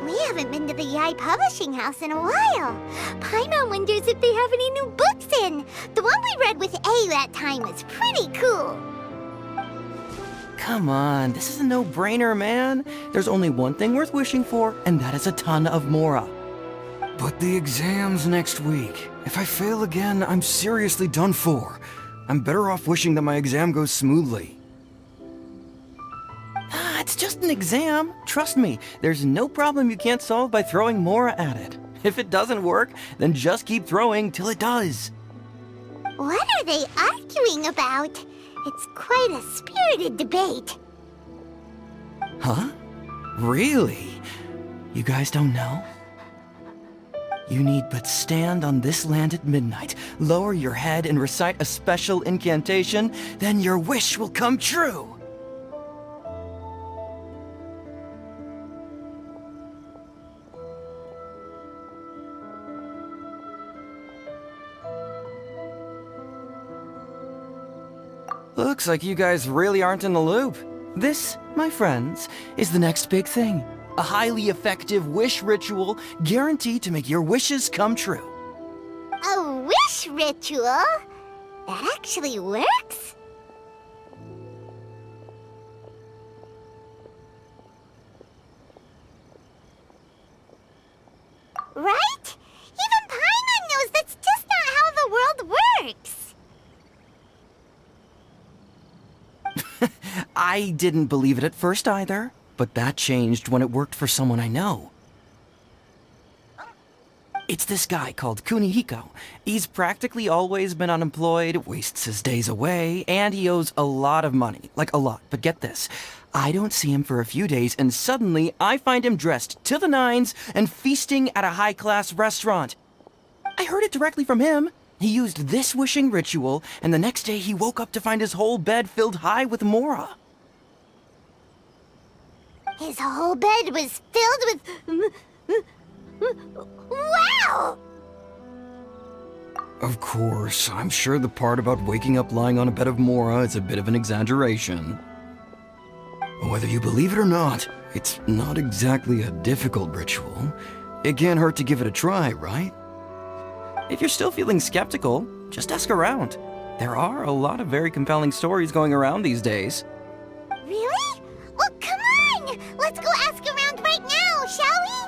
I haven't been to the Yae Publishing House in a while. Paimon wonders if they have any new books in. The one we read with Ei that time was pretty cool. Come on, this is a no-brainer, man. There's only one thing worth wishing for, and that is a ton of Mora. But the exam's next week. If I fail again, I'm seriously done for. I'm better off wishing that my exam goes smoothly. It's just an exam. Trust me, there's no problem you can't solve by throwing Mora at it. If it doesn't work, then just keep throwing till it does. What are they arguing about? It's quite a spirited debate. Huh? Really? You guys don't know? You need but stand on this land at midnight, lower your head and recite a special incantation, then your wish will come true. Looks like you guys really aren't in the loop. This, my friends, is the next big thing. A highly effective wish ritual guaranteed to make your wishes come true. A wish ritual? That actually works? Right? Even Paimon knows that's just not how the world works. I didn't believe it at first either, but that changed when it worked for someone I know. It's this guy called Kunihiko. He's practically always been unemployed, wastes his days away, and he owes a lot of money. Like a lot, but get this. I don't see him for a few days, and suddenly I find him dressed to the nines and feasting at a high-class restaurant. I heard it directly from him. He used this wishing ritual, and the next day he woke up to find his whole bed filled high with Mora. His whole bed was filled with... Wow! Of course, I'm sure the part about waking up lying on a bed of Mora is a bit of an exaggeration. Whether you believe it or not, it's not exactly a difficult ritual. It can't hurt to give it a try, right? If you're still feeling skeptical, just ask around. There are a lot of very compelling stories going around these days. Really? Well, come on! Let's go ask around right now, shall we?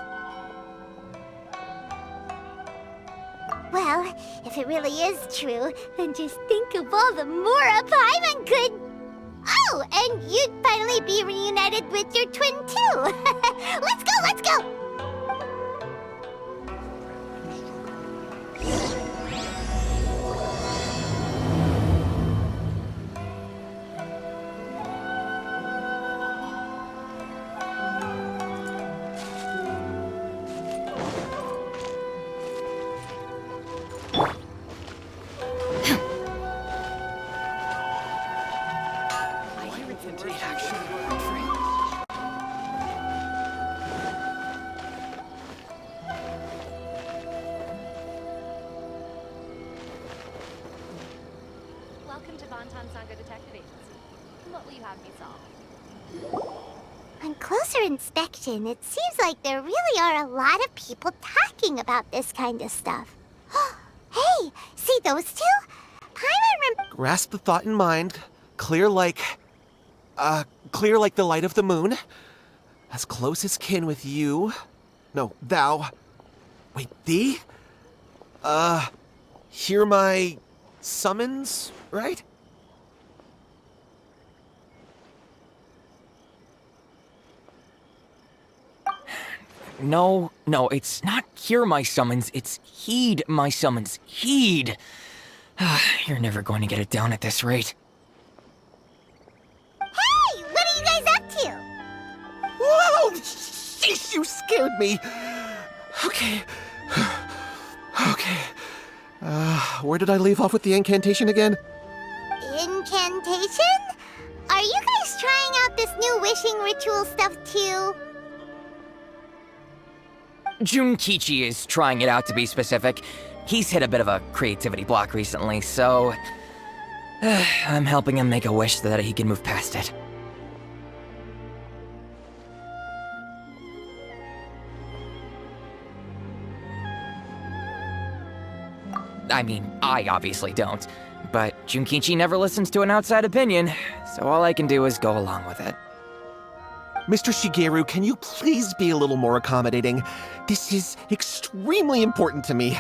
Well, if it really is true, then just think of all the Mora Paimon could... Oh, and you'd finally be reunited with your twin, too! Let's go, let's go! On closer inspection, it seems like there really are a lot of people talking about this kind of stuff. Hey, see those two? Grasp the thought in mind. Clear like the light of the moon. As close as kin with you. No, thou. Wait, thee? Hear my summons, right? No, it's not hear my summons, it's heed my summons. Heed! You're never going to get it down at this rate. Hey, what are you guys up to? Whoa! Sheesh, you scared me! Okay. Okay. Where did I leave off with the incantation again? Incantation? Are you guys trying out this new wishing ritual stuff too? Junkichi is trying it out, to be specific. He's hit a bit of a creativity block recently, so... I'm helping him make a wish so that he can move past it. I mean, I obviously don't. But Junkichi never listens to an outside opinion, so all I can do is go along with it. Mr. Shigeru, can you please be a little more accommodating? This is extremely important to me.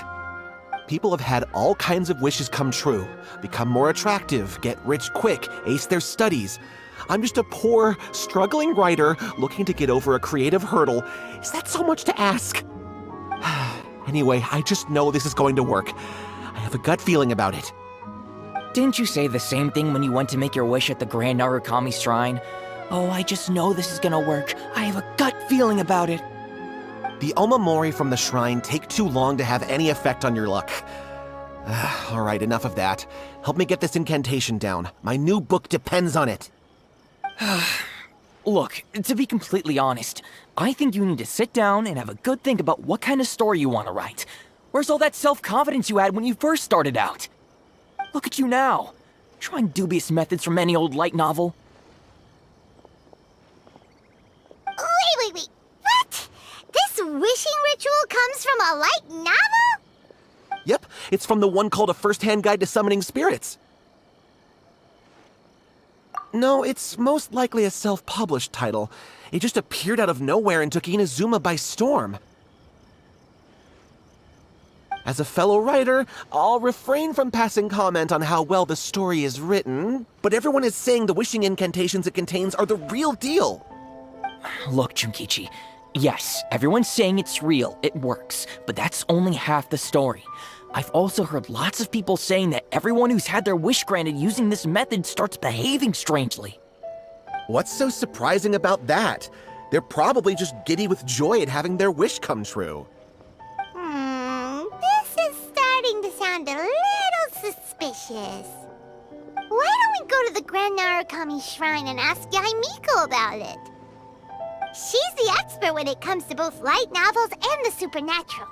People have had all kinds of wishes come true. Become more attractive, get rich quick, ace their studies. I'm just a poor, struggling writer looking to get over a creative hurdle. Is that so much to ask? Anyway, I just know this is going to work. I have a gut feeling about it. Didn't you say the same thing when you went to make your wish at the Great Narukami Shrine? Oh, I just know this is gonna work. I have a gut feeling about it. The omamori from the shrine take too long to have any effect on your luck. Alright, enough of that. Help me get this incantation down. My new book depends on it. Look, to be completely honest, I think you need to sit down and have a good think about what kind of story you want to write. Where's all that self-confidence you had when you first started out? Look at you now, trying dubious methods from any old light novel. Wait. What? This wishing ritual comes from a light novel? Yep, it's from the one called A First-Hand Guide to Summoning Spirits. No, it's most likely a self-published title. It just appeared out of nowhere and took Inazuma by storm. As a fellow writer, I'll refrain from passing comment on how well the story is written, but everyone is saying the wishing incantations it contains are the real deal. Look, Junkichi, yes, everyone's saying it's real, it works, but that's only half the story. I've also heard lots of people saying that everyone who's had their wish granted using this method starts behaving strangely. What's so surprising about that? They're probably just giddy with joy at having their wish come true. This is starting to sound a little suspicious. Why don't we go to the Grand Narukami Shrine and ask Yae Miko about it? She's the expert when it comes to both light novels and the supernatural.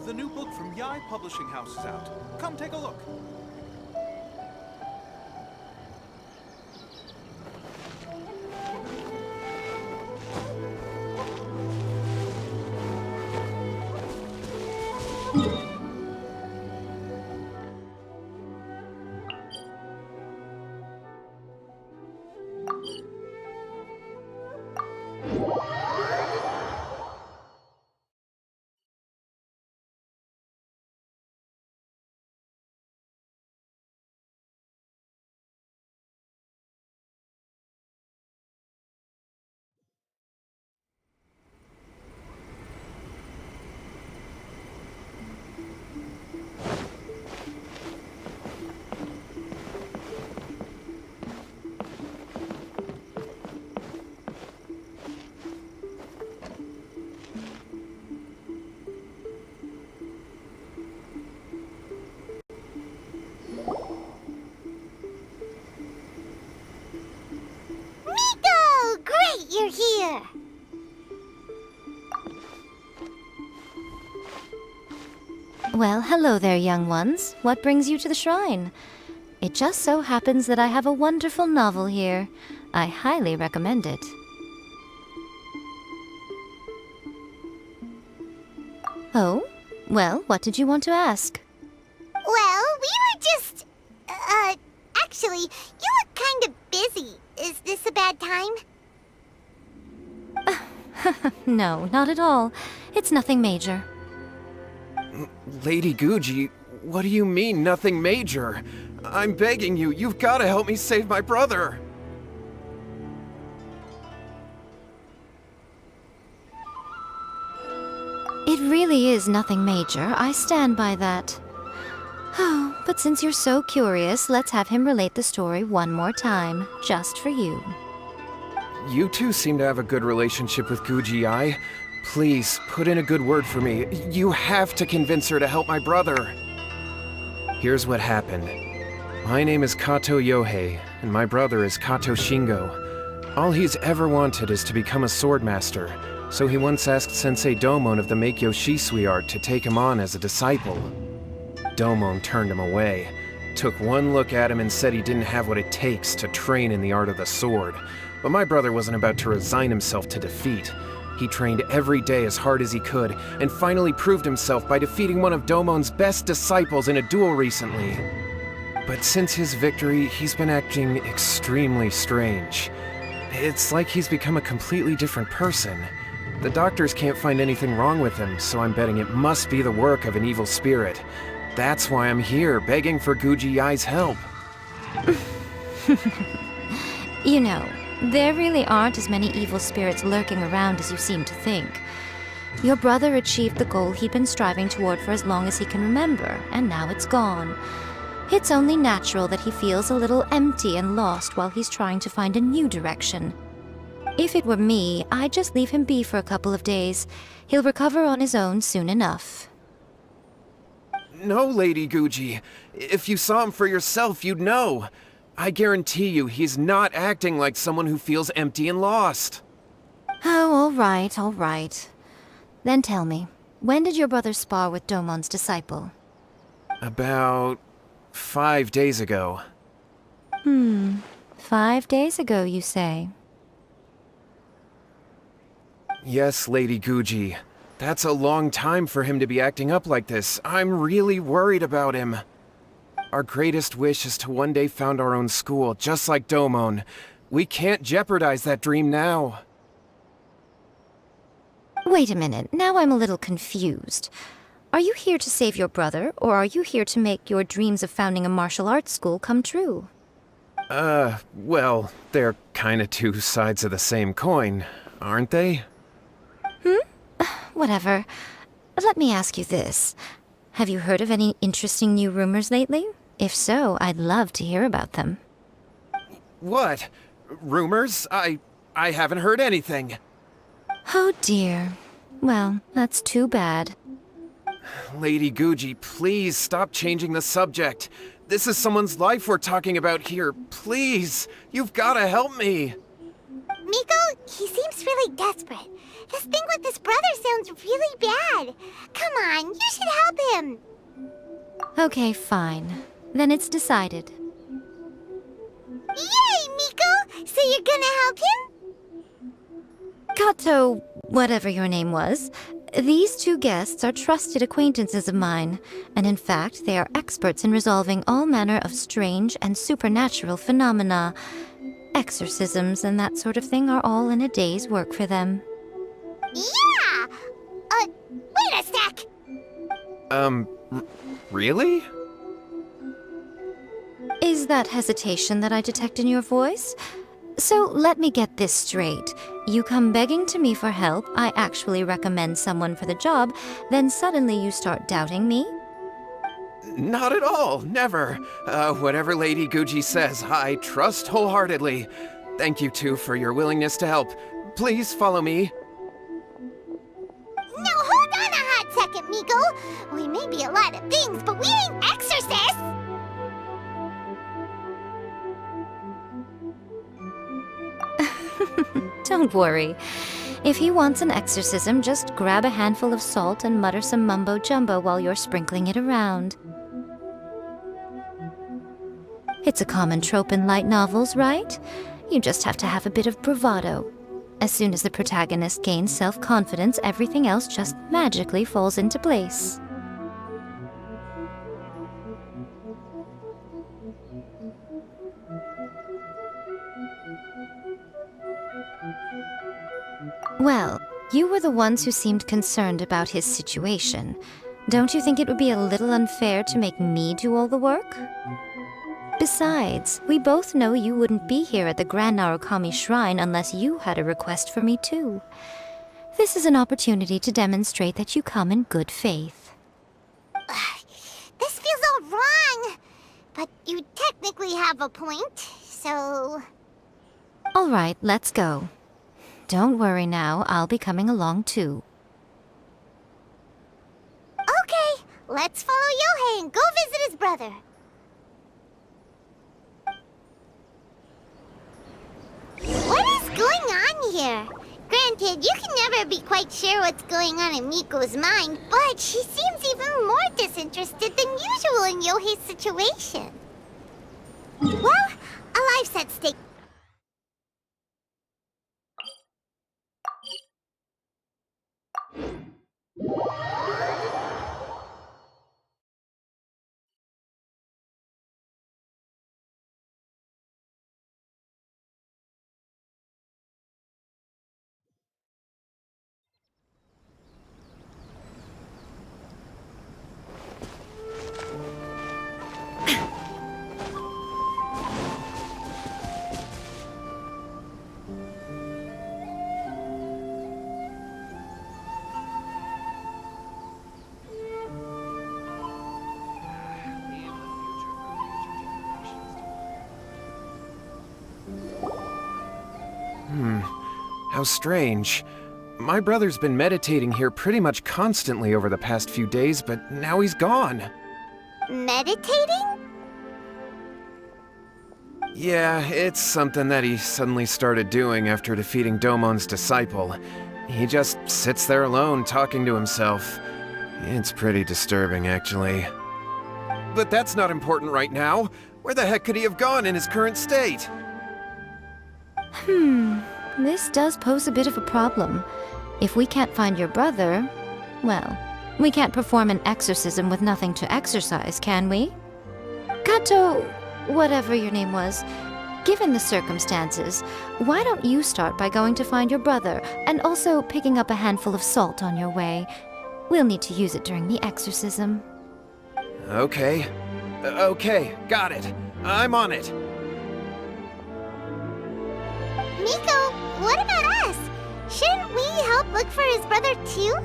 The new book from Yae Publishing House is out. Come take a look. Well, hello there, young ones. What brings you to the shrine? It just so happens that I have a wonderful novel here. I highly recommend it. Oh? Well, what did you want to ask? Well, we were just... actually, you look kind of busy. Is this a bad time? No, not at all. It's nothing major. Lady Guji, what do you mean, nothing major? I'm begging you, you've got to help me save my brother! It really is nothing major. I stand by that. Oh, but since you're so curious, let's have him relate the story one more time, just for you. You two seem to have a good relationship with Guji Ai. Please, put in a good word for me. You have to convince her to help my brother. Here's what happened. My name is Kato Yohei, and my brother is Kato Shingo. All he's ever wanted is to become a swordmaster, so he once asked Sensei Domon of the Meikyo Shisui art to take him on as a disciple. Domon turned him away, took one look at him and said he didn't have what it takes to train in the art of the sword. But my brother wasn't about to resign himself to defeat. He trained every day as hard as he could, and finally proved himself by defeating one of Domon's best disciples in a duel recently. But since his victory, he's been acting extremely strange. It's like he's become a completely different person. The doctors can't find anything wrong with him, so I'm betting it must be the work of an evil spirit. That's why I'm here, begging for Guji Ai's help. You know, there really aren't as many evil spirits lurking around as you seem to think. Your brother achieved the goal he'd been striving toward for as long as he can remember, and now it's gone. It's only natural that he feels a little empty and lost while he's trying to find a new direction. If it were me, I'd just leave him be for a couple of days. He'll recover on his own soon enough. No, Lady Guji. If you saw him for yourself, you'd know. I guarantee you he's not acting like someone who feels empty and lost. Oh, all right. Then tell me, when did your brother spar with Domon's disciple? About 5 days ago. 5 days ago, you say? Yes, Lady Guji. That's a long time for him to be acting up like this. I'm really worried about him. Our greatest wish is to one day found our own school, just like Domon. We can't jeopardize that dream now. Wait a minute, now I'm a little confused. Are you here to save your brother, or are you here to make your dreams of founding a martial arts school come true? Well, they're kinda two sides of the same coin, aren't they? Whatever. Let me ask you this. Have you heard of any interesting new rumors lately? If so, I'd love to hear about them. What? Rumors? I haven't heard anything. Oh dear. Well, that's too bad. Lady Guji, please stop changing the subject. This is someone's life we're talking about here. Please, you've gotta help me. Miko, he seems really desperate. This thing with his brother sounds really bad. Come on, you should help him. Okay, fine. Then it's decided. Yay, Miko! So you're gonna help him? Kato, whatever your name was, these two guests are trusted acquaintances of mine, and in fact, they are experts in resolving all manner of strange and supernatural phenomena. Exorcisms and that sort of thing are all in a day's work for them. Yeah! Wait a sec! Really? Is that hesitation that I detect in your voice? So let me get this straight. You come begging to me for help, I actually recommend someone for the job, then suddenly you start doubting me? Not at all, never. Whatever Lady Guji says, I trust wholeheartedly. Thank you two for your willingness to help. Please follow me. No, hold on a hot second, Miko. We may be a lot of things, but we ain't exorcists! Don't worry. If he wants an exorcism, just grab a handful of salt and mutter some mumbo-jumbo while you're sprinkling it around. It's a common trope in light novels, right? You just have to have a bit of bravado. As soon as the protagonist gains self-confidence, everything else just magically falls into place. Well, you were the ones who seemed concerned about his situation. Don't you think it would be a little unfair to make me do all the work? Besides, we both know you wouldn't be here at the Grand Narukami Shrine unless you had a request for me too. This is an opportunity to demonstrate that you come in good faith. This feels all wrong. But you technically have a point, so... All right, let's go. Don't worry now, I'll be coming along too. Okay, let's follow Yohei and go visit his brother. What is going on here? Granted, you can never be quite sure what's going on in Miko's mind, but she seems even more disinterested than usual in Yohei's situation. Well, a life's at stake. How strange. My brother's been meditating here pretty much constantly over the past few days, but now he's gone. Meditating? Yeah, it's something that he suddenly started doing after defeating Domon's disciple. He just sits there alone, talking to himself. It's pretty disturbing, actually. But that's not important right now. Where the heck could he have gone in his current state? This does pose a bit of a problem. If we can't find your brother, well, we can't perform an exorcism with nothing to exorcise, can we? Kato, whatever your name was, given the circumstances, why don't you start by going to find your brother and also picking up a handful of salt on your way? We'll need to use it during the exorcism. Okay. Okay, got it. I'm on it. Miko, what about us? Shouldn't we help look for his brother too?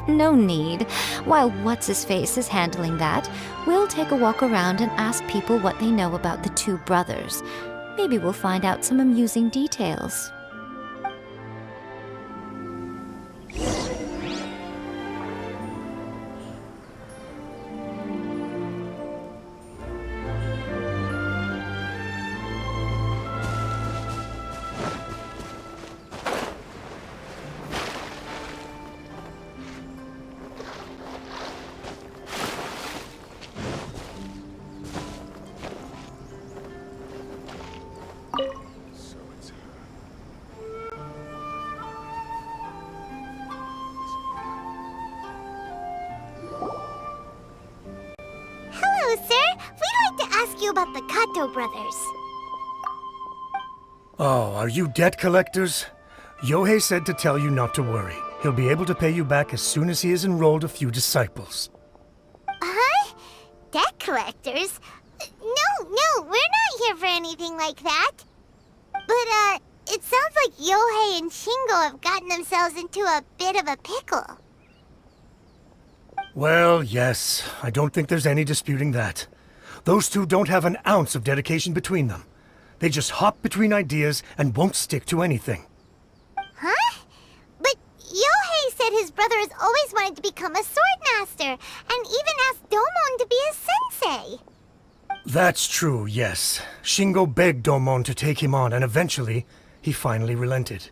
No need. While What's-His-Face is handling that, we'll take a walk around and ask people what they know about the two brothers. Maybe we'll find out some amusing details. Hello, sir. We'd like to ask you about the Kato brothers. Oh, are you debt collectors? Yohei said to tell you not to worry. He'll be able to pay you back as soon as he has enrolled a few disciples. Huh? Debt collectors? No, we're not here for anything like that. But, it sounds like Yohei and Shingo have gotten themselves into a bit of a pickle. Well, yes. I don't think there's any disputing that. Those two don't have an ounce of dedication between them. They just hop between ideas and won't stick to anything. Huh? But Yohei said his brother has always wanted to become a sword master, and even asked Domon to be his sensei. That's true, yes. Shingo begged Domon to take him on, and eventually, he finally relented.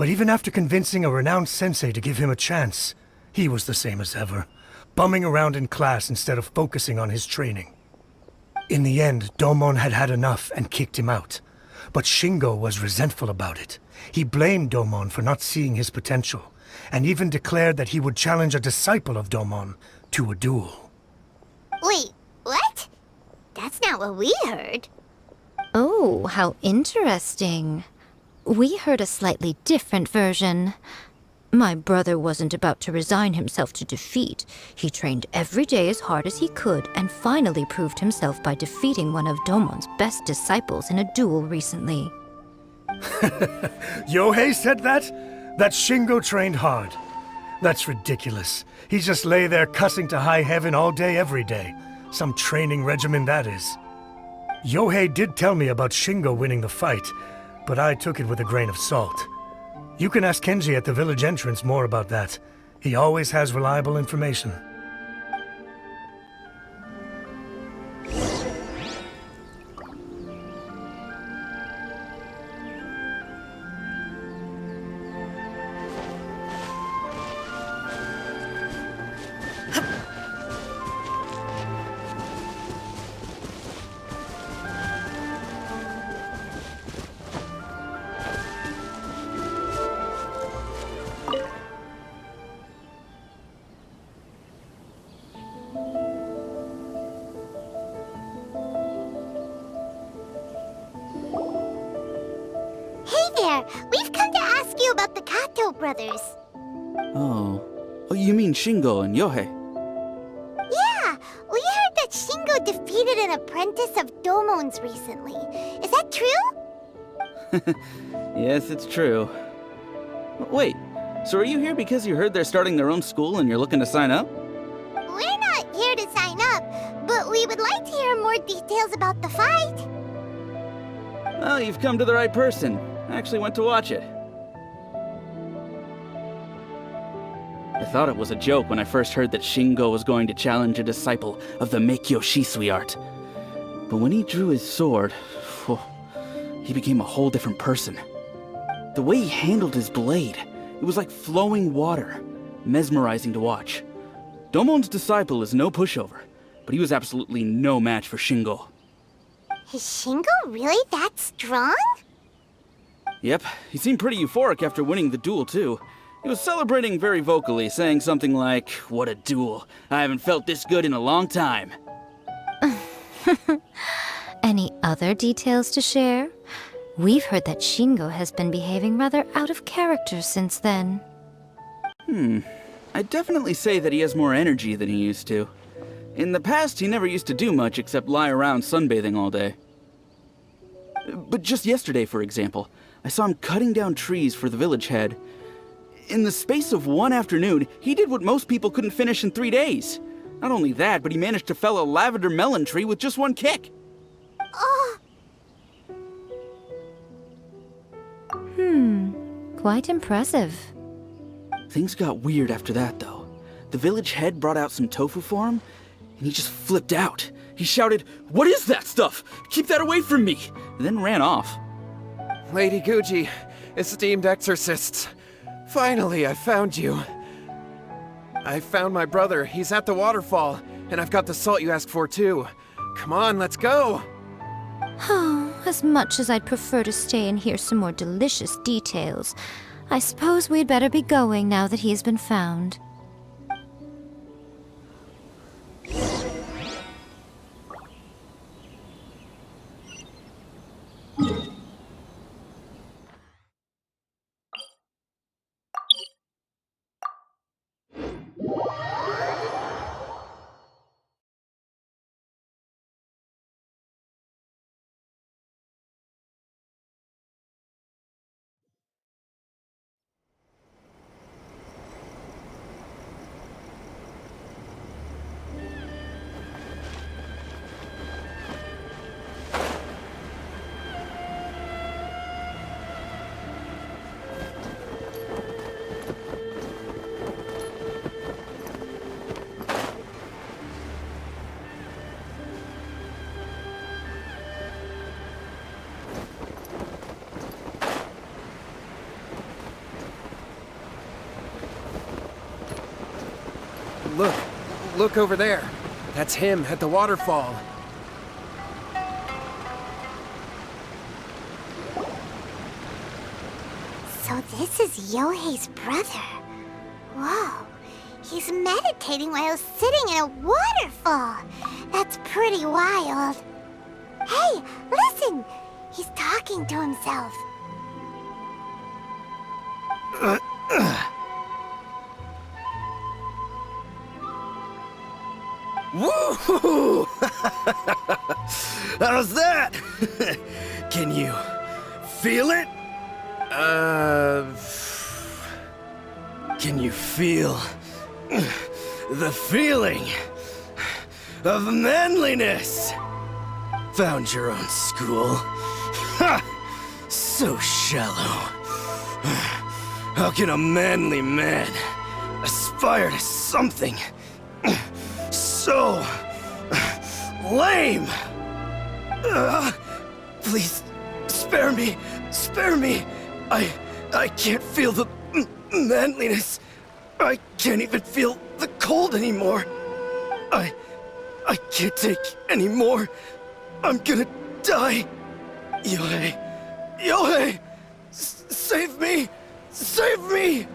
But even after convincing a renowned sensei to give him a chance, he was the same as ever, bumming around in class instead of focusing on his training. In the end, Domon had had enough and kicked him out. But Shingo was resentful about it. He blamed Domon for not seeing his potential, and even declared that he would challenge a disciple of Domon to a duel. Wait, what? That's not what we heard. Oh, how interesting. We heard a slightly different version. My brother wasn't about to resign himself to defeat. He trained every day as hard as he could and finally proved himself by defeating one of Domon's best disciples in a duel recently. Yohei said that? That Shingo trained hard. That's ridiculous. He just lay there cussing to high heaven all day every day. Some training regimen that is. Yohei did tell me about Shingo winning the fight, but I took it with a grain of salt. You can ask Kenji at the village entrance more about that. He always has reliable information. We've come to ask you about the Kato brothers. Oh, you mean Shingo and Yohei? Yeah, we heard that Shingo defeated an apprentice of Domon's recently. Is that true? Yes, it's true. Wait, so are you here because you heard they're starting their own school and you're looking to sign up? We're not here to sign up, but we would like to hear more details about the fight. Well, you've come to the right person. I actually went to watch it. I thought it was a joke when I first heard that Shingo was going to challenge a disciple of the Meikyo Shisui art. But when he drew his sword, he became a whole different person. The way he handled his blade, it was like flowing water, mesmerizing to watch. Domon's disciple is no pushover, but he was absolutely no match for Shingo. Is Shingo really that strong? Yep, he seemed pretty euphoric after winning the duel, too. He was celebrating very vocally, saying something like, "What a duel. I haven't felt this good in a long time." Any other details to share? We've heard that Shingo has been behaving rather out of character since then. I'd definitely say that he has more energy than he used to. In the past, he never used to do much except lie around sunbathing all day. But just yesterday, for example, I saw him cutting down trees for the village head. In the space of one afternoon, he did what most people couldn't finish in 3 days. Not only that, but he managed to fell a lavender melon tree with just one kick. Oh, Quite impressive. Things got weird after that, though. The village head brought out some tofu for him, and he just flipped out. He shouted, "What is that stuff? Keep that away from me!" and then ran off. Lady Guji, esteemed exorcists, finally I found you. I found my brother. He's at the waterfall, and I've got the salt you asked for too. Come on, let's go! As much as I'd prefer to stay and hear some more delicious details, I suppose we'd better be going now that he's been found. Look over there. That's him at the waterfall. So this is Yohei's brother. Whoa. He's meditating while sitting in a waterfall. That's pretty wild. Hey, listen! He's talking to himself. Woo! How's that? Can you feel it? Can you feel the feeling of manliness? Found your own school? Ha! So shallow. How can a manly man aspire to something so lame? Please, spare me. Spare me. I can't feel the manliness. I can't even feel the cold anymore. I can't take any more. I'm gonna die. Yohei. Yohei! Save me! Save me!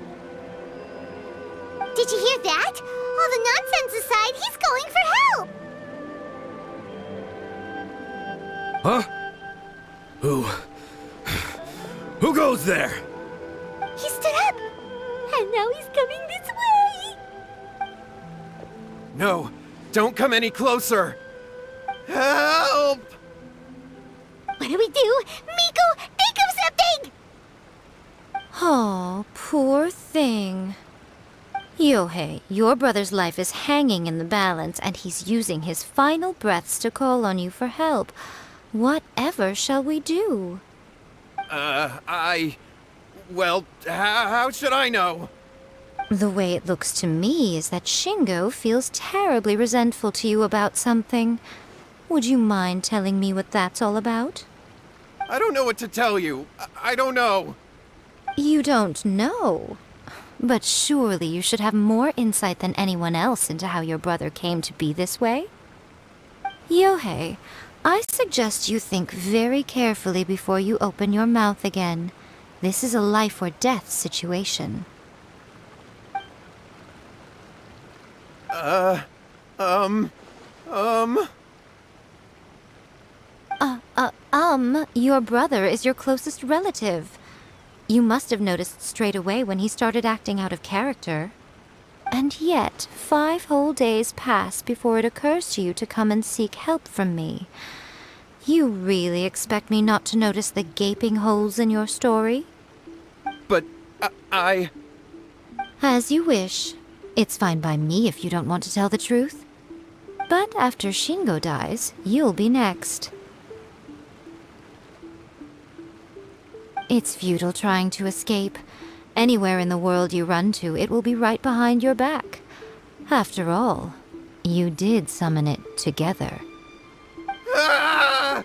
Did you hear that? All the nonsense aside, he's going for help! Huh? Who goes there? He stood up! And now he's coming this way! No, don't come any closer! Help! What do we do? Miko, think of something! Oh, poor thing. Yohei, your brother's life is hanging in the balance, and he's using his final breaths to call on you for help. Whatever shall we do? Well, how should I know? The way it looks to me is that Shingo feels terribly resentful to you about something. Would you mind telling me what that's all about? I don't know what to tell you. I don't know. You don't know? But surely you should have more insight than anyone else into how your brother came to be this way? Yohei, I suggest you think very carefully before you open your mouth again. This is a life or death situation. Your brother is your closest relative. You must have noticed straight away when he started acting out of character. And yet, 5 whole days pass before it occurs to you to come and seek help from me. You really expect me not to notice the gaping holes in your story? But I... As you wish. It's fine by me if you don't want to tell the truth. But after Shingo dies, you'll be next. It's futile trying to escape. Anywhere in the world you run to, it will be right behind your back. After all, you did summon it together. Ah!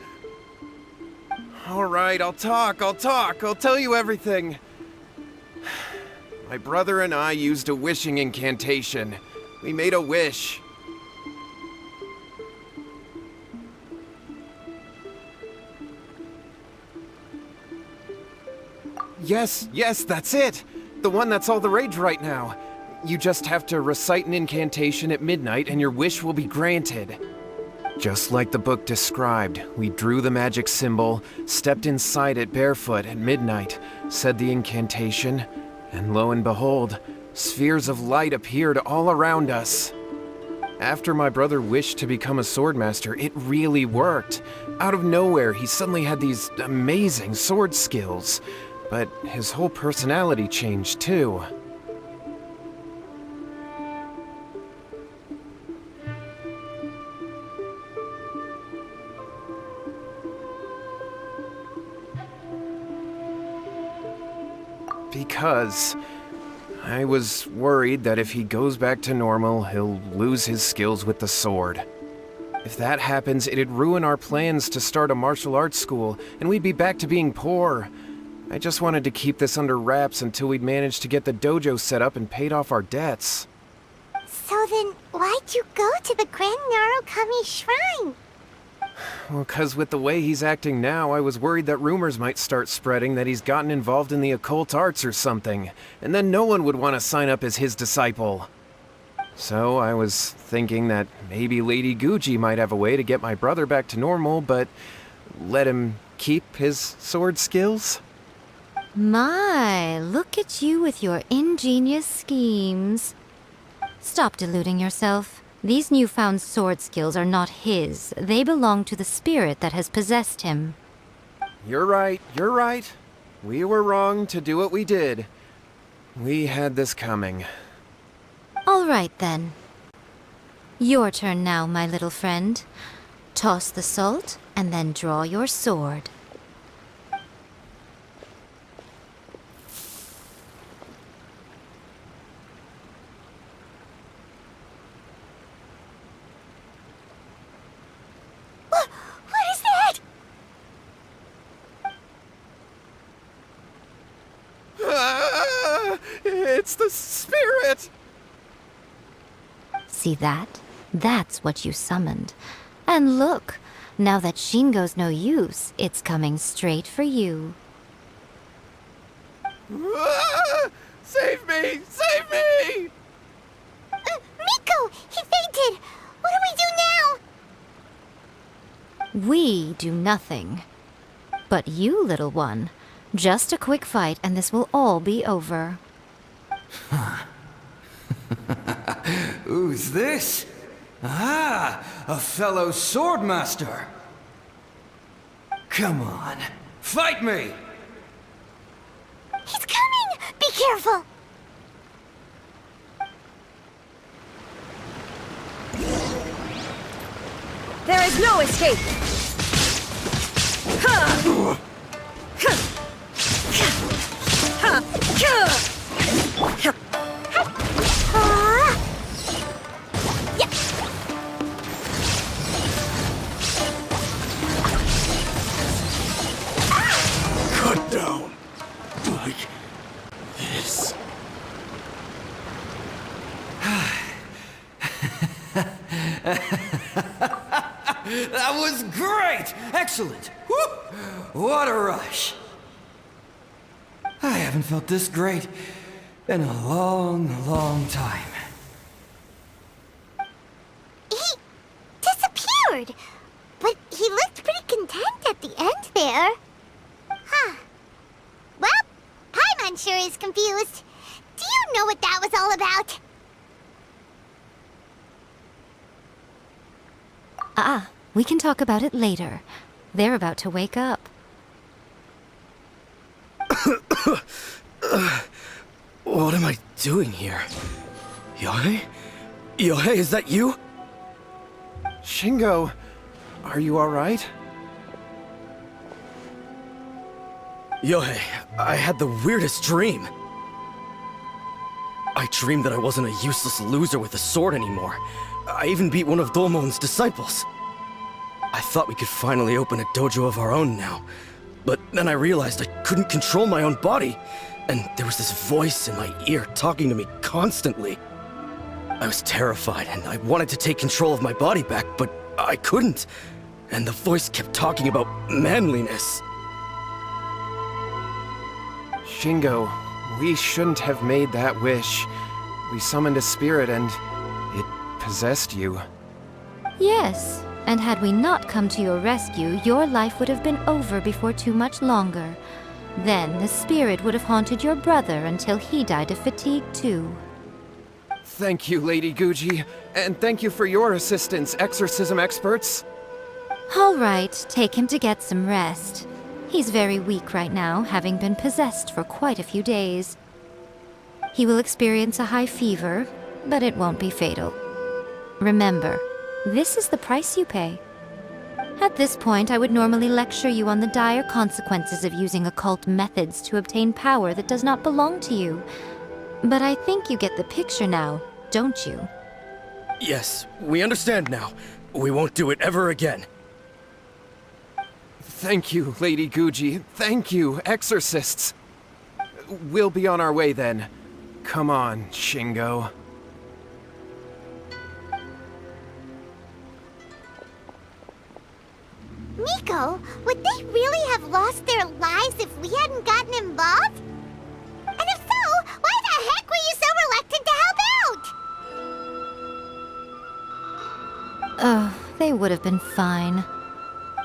All right, I'll talk. I'll tell you everything. My brother and I used a wishing incantation. We made a wish. Yes, that's it! The one that's all the rage right now. You just have to recite an incantation at midnight and your wish will be granted. Just like the book described, we drew the magic symbol, stepped inside it barefoot at midnight, said the incantation, and lo and behold, spheres of light appeared all around us. After my brother wished to become a swordmaster, it really worked. Out of nowhere, he suddenly had these amazing sword skills. But his whole personality changed, too. Because I was worried that if he goes back to normal, he'll lose his skills with the sword. If that happens, it'd ruin our plans to start a martial arts school, and we'd be back to being poor. I just wanted to keep this under wraps until we'd managed to get the dojo set up and paid off our debts. So then, why'd you go to the Great Narukami Shrine? Well, 'cause with the way he's acting now, I was worried that rumors might start spreading that he's gotten involved in the occult arts or something, and then no one would want to sign up as his disciple. So I was thinking that maybe Lady Guji might have a way to get my brother back to normal, but let him keep his sword skills? My, look at you with your ingenious schemes. Stop deluding yourself. These newfound sword skills are not his. They belong to the spirit that has possessed him. You're right, you're right. We were wrong to do what we did. We had this coming. All right, then. Your turn now, my little friend. Toss the salt, and then draw your sword. What is that? It's the spirit! See that? That's what you summoned. And look, now that Shingo's no use, it's coming straight for you. Save me! Save me! Miko! He fainted! What do we do now? We do nothing. But you, little one, just a quick fight and this will all be over. Who's this? Ah, a fellow swordmaster. Come on, fight me! He's coming! Be careful! There is no escape! Cut down like this. That was great! Excellent! Woo! What a rush! I haven't felt this great in a long, long time. He disappeared! But he looked pretty content at the end there. Huh. Well, Paimon sure is confused. Do you know what that was all about? We can talk about it later. They're about to wake up. What am I doing here? Yae? Yae, is that you? Shingo, are you alright? Yae, I had the weirdest dream. I dreamed that I wasn't a useless loser with a sword anymore. I even beat one of Domon's disciples. I thought we could finally open a dojo of our own now. But then I realized I couldn't control my own body, and there was this voice in my ear talking to me constantly. I was terrified, and I wanted to take control of my body back, but I couldn't. And the voice kept talking about manliness. Shingo, we shouldn't have made that wish. We summoned a spirit and it possessed you. Yes, and had we not come to your rescue, your life would have been over before too much longer. Then the spirit would have haunted your brother until he died of fatigue too. Thank you, Lady Guji, and thank you for your assistance, exorcism experts. All right, take him to get some rest. He's very weak right now, having been possessed for quite a few days. He will experience a high fever, but it won't be fatal. Remember, this is the price you pay. At this point, I would normally lecture you on the dire consequences of using occult methods to obtain power that does not belong to you. But I think you get the picture now, don't you? Yes, we understand now. We won't do it ever again. Thank you, Lady Guji. Thank you, exorcists. We'll be on our way then. Come on, Shingo. Miko, would they really have lost their lives if we hadn't gotten involved? And if so, why the heck were you so reluctant to help out? Oh, they would have been fine.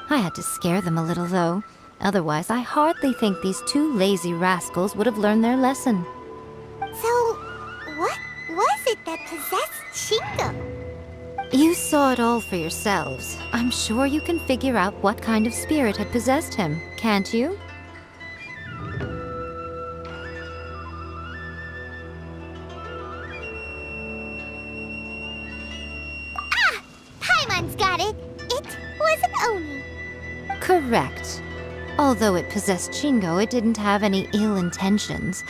I had to scare them a little, though. Otherwise, I hardly think these two lazy rascals would have learned their lesson. So, what was it that possessed Shingo? You saw it all for yourselves. I'm sure you can figure out what kind of spirit had possessed him, can't you? Ah! Paimon's got it! It was an Oni. Correct. Although it possessed Shingo, it didn't have any ill intentions.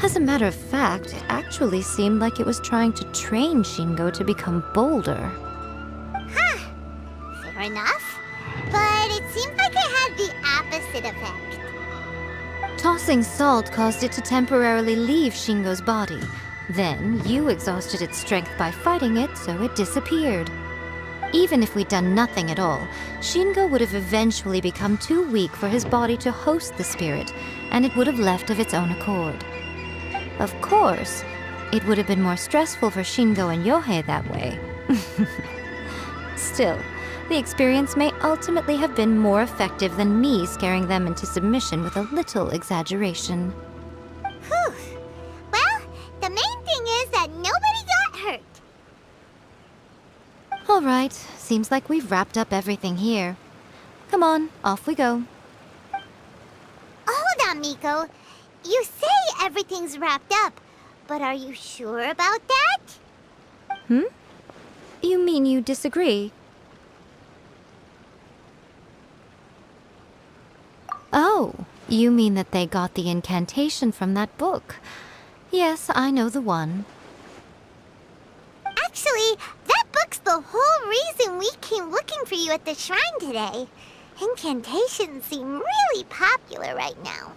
As a matter of fact, it actually seemed like it was trying to train Shingo to become bolder. Huh. Fair enough. But it seems like it had the opposite effect. Tossing salt caused it to temporarily leave Shingo's body. Then, you exhausted its strength by fighting it, so it disappeared. Even if we'd done nothing at all, Shingo would have eventually become too weak for his body to host the spirit, and it would have left of its own accord. Of course, it would have been more stressful for Shingo and Yohei that way. Still, the experience may ultimately have been more effective than me scaring them into submission with a little exaggeration. Whew. Well, the main thing is that nobody got hurt. All right, seems like we've wrapped up everything here. Come on, off we go. Hold on, Miko. You say everything's wrapped up, but are you sure about that? You mean you disagree? Oh, you mean that they got the incantation from that book. Yes, I know the one. Actually, that book's the whole reason we came looking for you at the shrine today. Incantations seem really popular right now.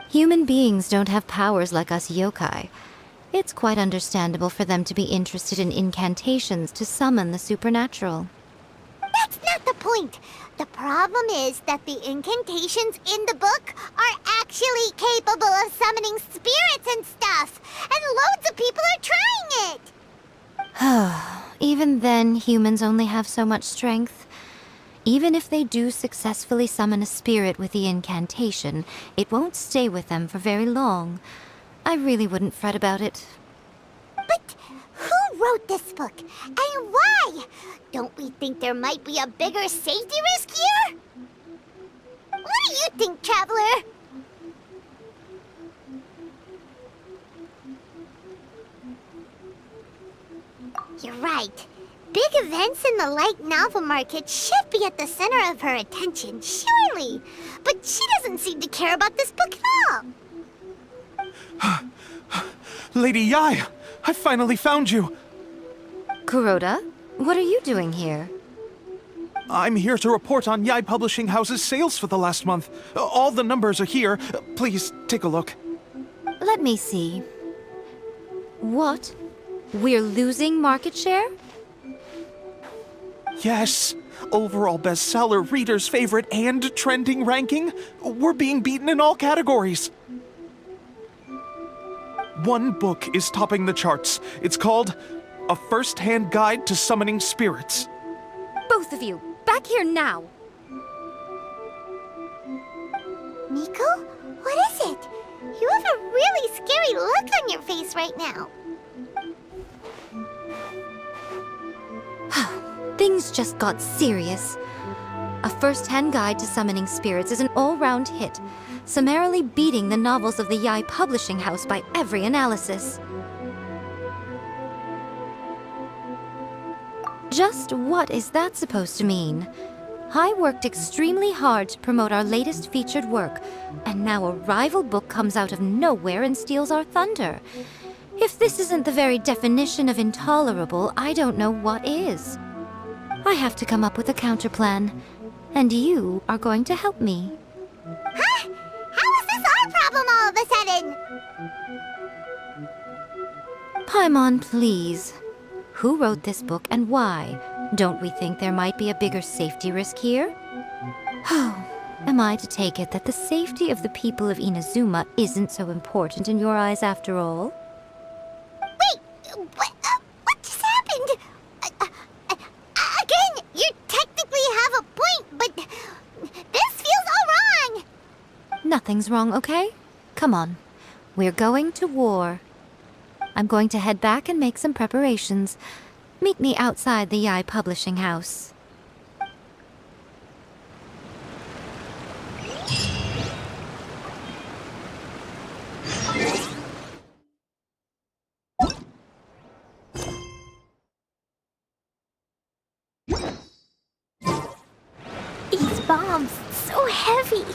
Human beings don't have powers like us yokai. It's quite understandable for them to be interested in incantations to summon the supernatural. That's not the point. The problem is that the incantations in the book are actually capable of summoning spirits and stuff, and loads of people are trying it. Even then, humans only have so much strength. Even if they do successfully summon a spirit with the incantation, it won't stay with them for very long. I really wouldn't fret about it. But who wrote this book, and why? Don't we think there might be a bigger safety risk here? What do you think, Traveler? You're right. Big events in the light novel market should be at the center of her attention, surely. But she doesn't seem to care about this book at all. Lady Yae, I finally found you. Kuroda, what are you doing here? I'm here to report on Yae Publishing House's sales for the last month. All the numbers are here. Please take a look. Let me see. What? We're losing market share? Yes. Overall bestseller, readers' favorite, and trending ranking. We're being beaten in all categories. One book is topping the charts. It's called A First-Hand Guide to Summoning Spirits. Both of you, back here now! Miko? What is it? You have a really scary look on your face right now. Things just got serious. A First-Hand Guide to Summoning Spirits is an all-round hit, summarily beating the novels of the Yae Publishing House by every analysis. Just what is that supposed to mean? I worked extremely hard to promote our latest featured work, and now a rival book comes out of nowhere and steals our thunder. If this isn't the very definition of intolerable, I don't know what is. I have to come up with a counterplan, and you are going to help me. Huh? How is this our problem all of a sudden? Paimon, please. Who wrote this book and why? Don't we think there might be a bigger safety risk here? Oh, am I to take it that the safety of the people of Inazuma isn't so important in your eyes after all? Wait, what just happened? Again, you technically have a point, but this feels all wrong. Nothing's wrong, okay? Come on. We're going to war. I'm going to head back and make some preparations. Meet me outside the Yae Publishing House. These bombs, so heavy.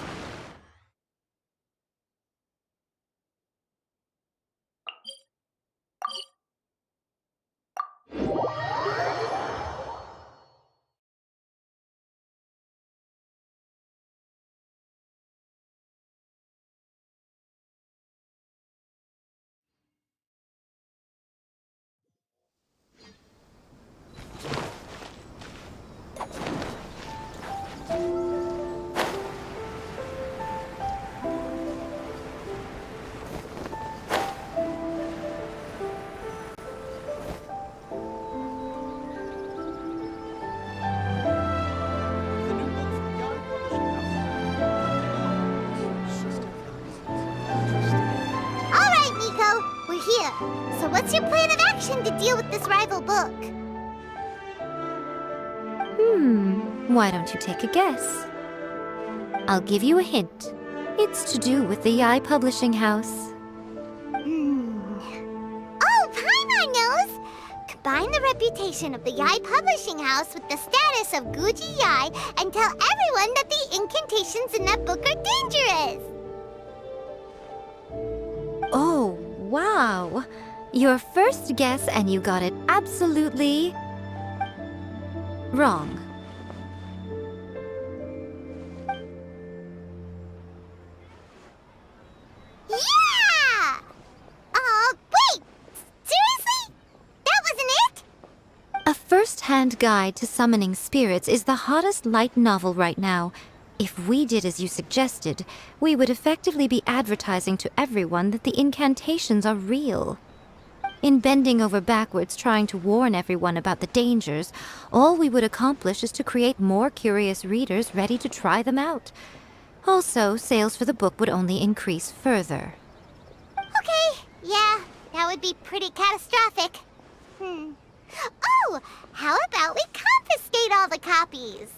All right, Miko, we're here. So what's your plan of action to deal with this rival book? Why don't you take a guess? I'll give you a hint. It's to do with the Yae Publishing House. Oh, Paimon knows! Combine the reputation of the Yae Publishing House with the status of Guji Yae and tell everyone that the incantations in that book are dangerous! Oh, wow. Your first guess and you got it absolutely wrong. Yeah! Wait! Seriously? That wasn't it? A first-hand guide to summoning spirits is the hottest light novel right now. If we did as you suggested, we would effectively be advertising to everyone that the incantations are real. In bending over backwards trying to warn everyone about the dangers, all we would accomplish is to create more curious readers ready to try them out. Also, sales for the book would only increase further. Okay, yeah, that would be pretty catastrophic. Oh, how about we confiscate all the copies?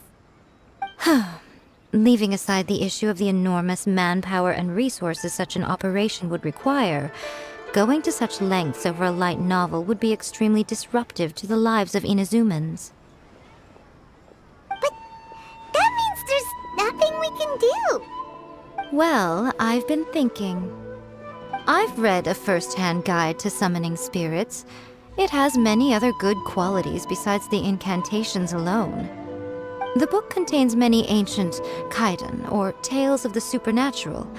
Leaving aside the issue of the enormous manpower and resources such an operation would require, going to such lengths over a light novel would be extremely disruptive to the lives of Inazumans. But that means there's nothing we can do. Well, I've been thinking. I've read a first-hand guide to summoning spirits. It has many other good qualities besides the incantations alone. The book contains many ancient kaiden, or tales of the supernatural,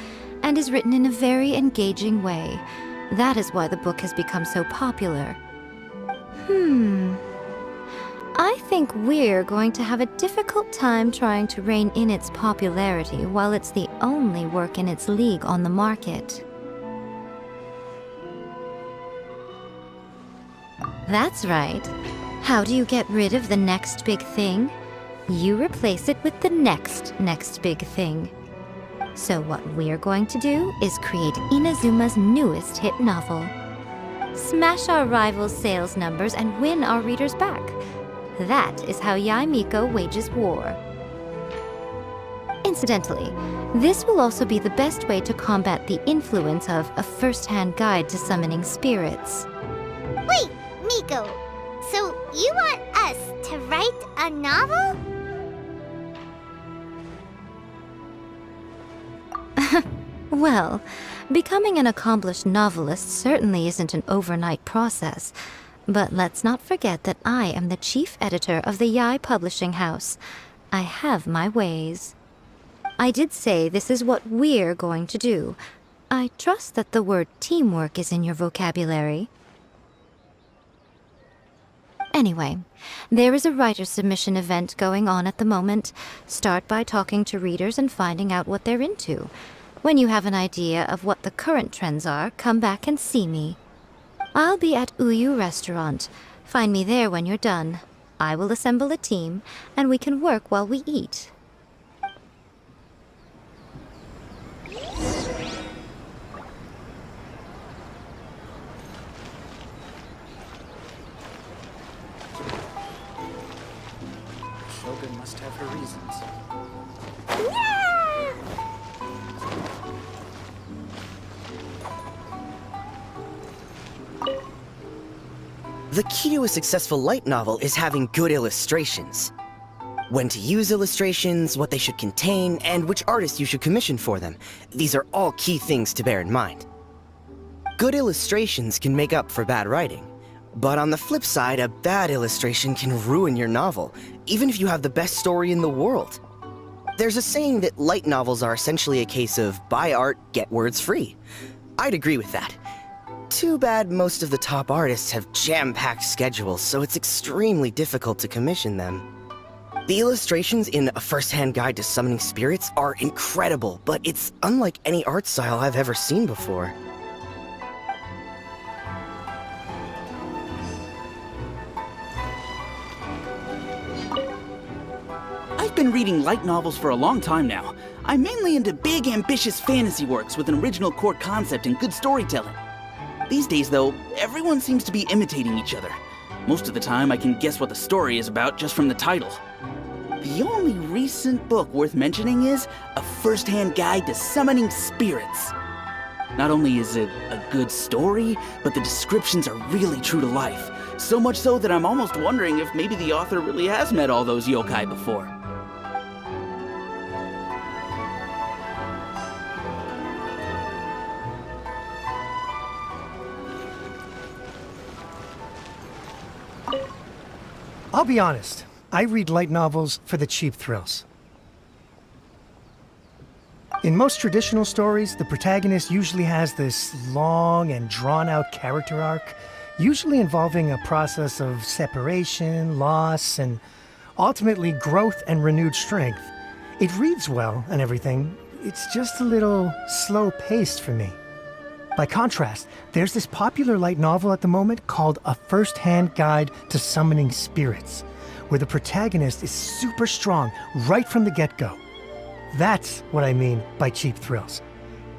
and is written in a very engaging way. That is why the book has become so popular. I think we're going to have a difficult time trying to rein in its popularity while it's the only work in its league on the market. That's right. How do you get rid of the next big thing? You replace it with the next big thing. So what we're going to do is create Inazuma's newest hit novel. Smash our rivals' sales numbers and win our readers back. That is how Yae Miko wages war. Incidentally, this will also be the best way to combat the influence of a first-hand guide to summoning spirits. Wait, Miko, so you want us to write a novel? Well, becoming an accomplished novelist certainly isn't an overnight process. But let's not forget that I am the chief editor of the Yae Publishing House. I have my ways. I did say this is what we're going to do. I trust that the word teamwork is in your vocabulary. Anyway, there is a writer submission event going on at the moment. Start by talking to readers and finding out what they're into. When you have an idea of what the current trends are, come back and see me. I'll be at Uyu Restaurant. Find me there when you're done. I will assemble a team, and we can work while we eat. Shogun must have her reasons. The key to a successful light novel is having good illustrations. When to use illustrations, what they should contain, and which artist you should commission for them. These are all key things to bear in mind. Good illustrations can make up for bad writing. But on the flip side, a bad illustration can ruin your novel, even if you have the best story in the world. There's a saying that light novels are essentially a case of buy art, get words free. I'd agree with that. Too bad most of the top artists have jam-packed schedules, so it's extremely difficult to commission them. The illustrations in A First-Hand Guide to Summoning Spirits are incredible, but it's unlike any art style I've ever seen before. I've been reading light novels for a long time now. I'm mainly into big, ambitious fantasy works with an original core concept and good storytelling. These days, though, everyone seems to be imitating each other. Most of the time, I can guess what the story is about just from the title. The only recent book worth mentioning is A First-Hand Guide to Summoning Spirits. Not only is it a good story, but the descriptions are really true to life. So much so that I'm almost wondering if maybe the author really has met all those yokai before. I'll be honest, I read light novels for the cheap thrills. In most traditional stories, the protagonist usually has this long and drawn-out character arc, usually involving a process of separation, loss, and ultimately growth and renewed strength. It reads well and everything, it's just a little slow-paced for me. By contrast, there's this popular light novel at the moment called A First-Hand Guide to Summoning Spirits, where the protagonist is super strong right from the get-go. That's what I mean by cheap thrills.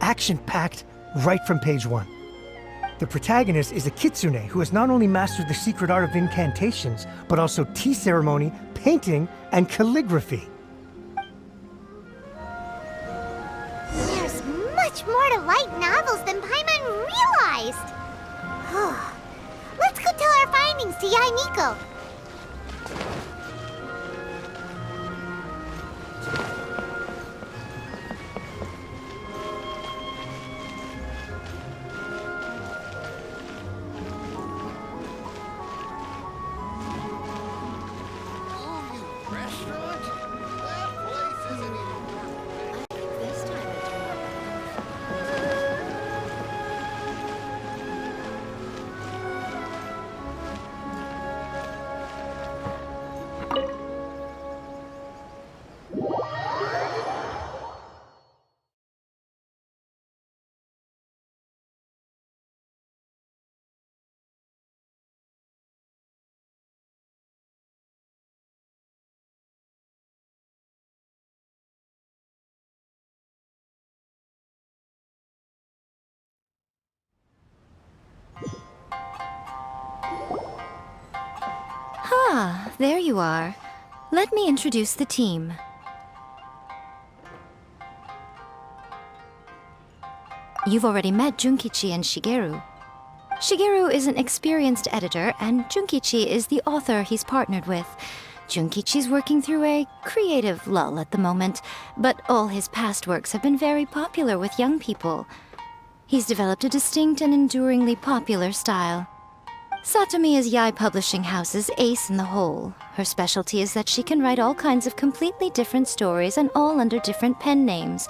Action-packed right from page 1. The protagonist is a kitsune who has not only mastered the secret art of incantations, but also tea ceremony, painting, and calligraphy. There's much more to light novels than Paimon realized. Let's go tell our findings to Yae Miko. Ah, there you are. Let me introduce the team. You've already met Junkichi and Shigeru. Shigeru is an experienced editor, and Junkichi is the author he's partnered with. Junkichi's working through a creative lull at the moment, but all his past works have been very popular with young people. He's developed a distinct and enduringly popular style. Satomi is Yae Publishing House's ace in the hole. Her specialty is that she can write all kinds of completely different stories and all under different pen names.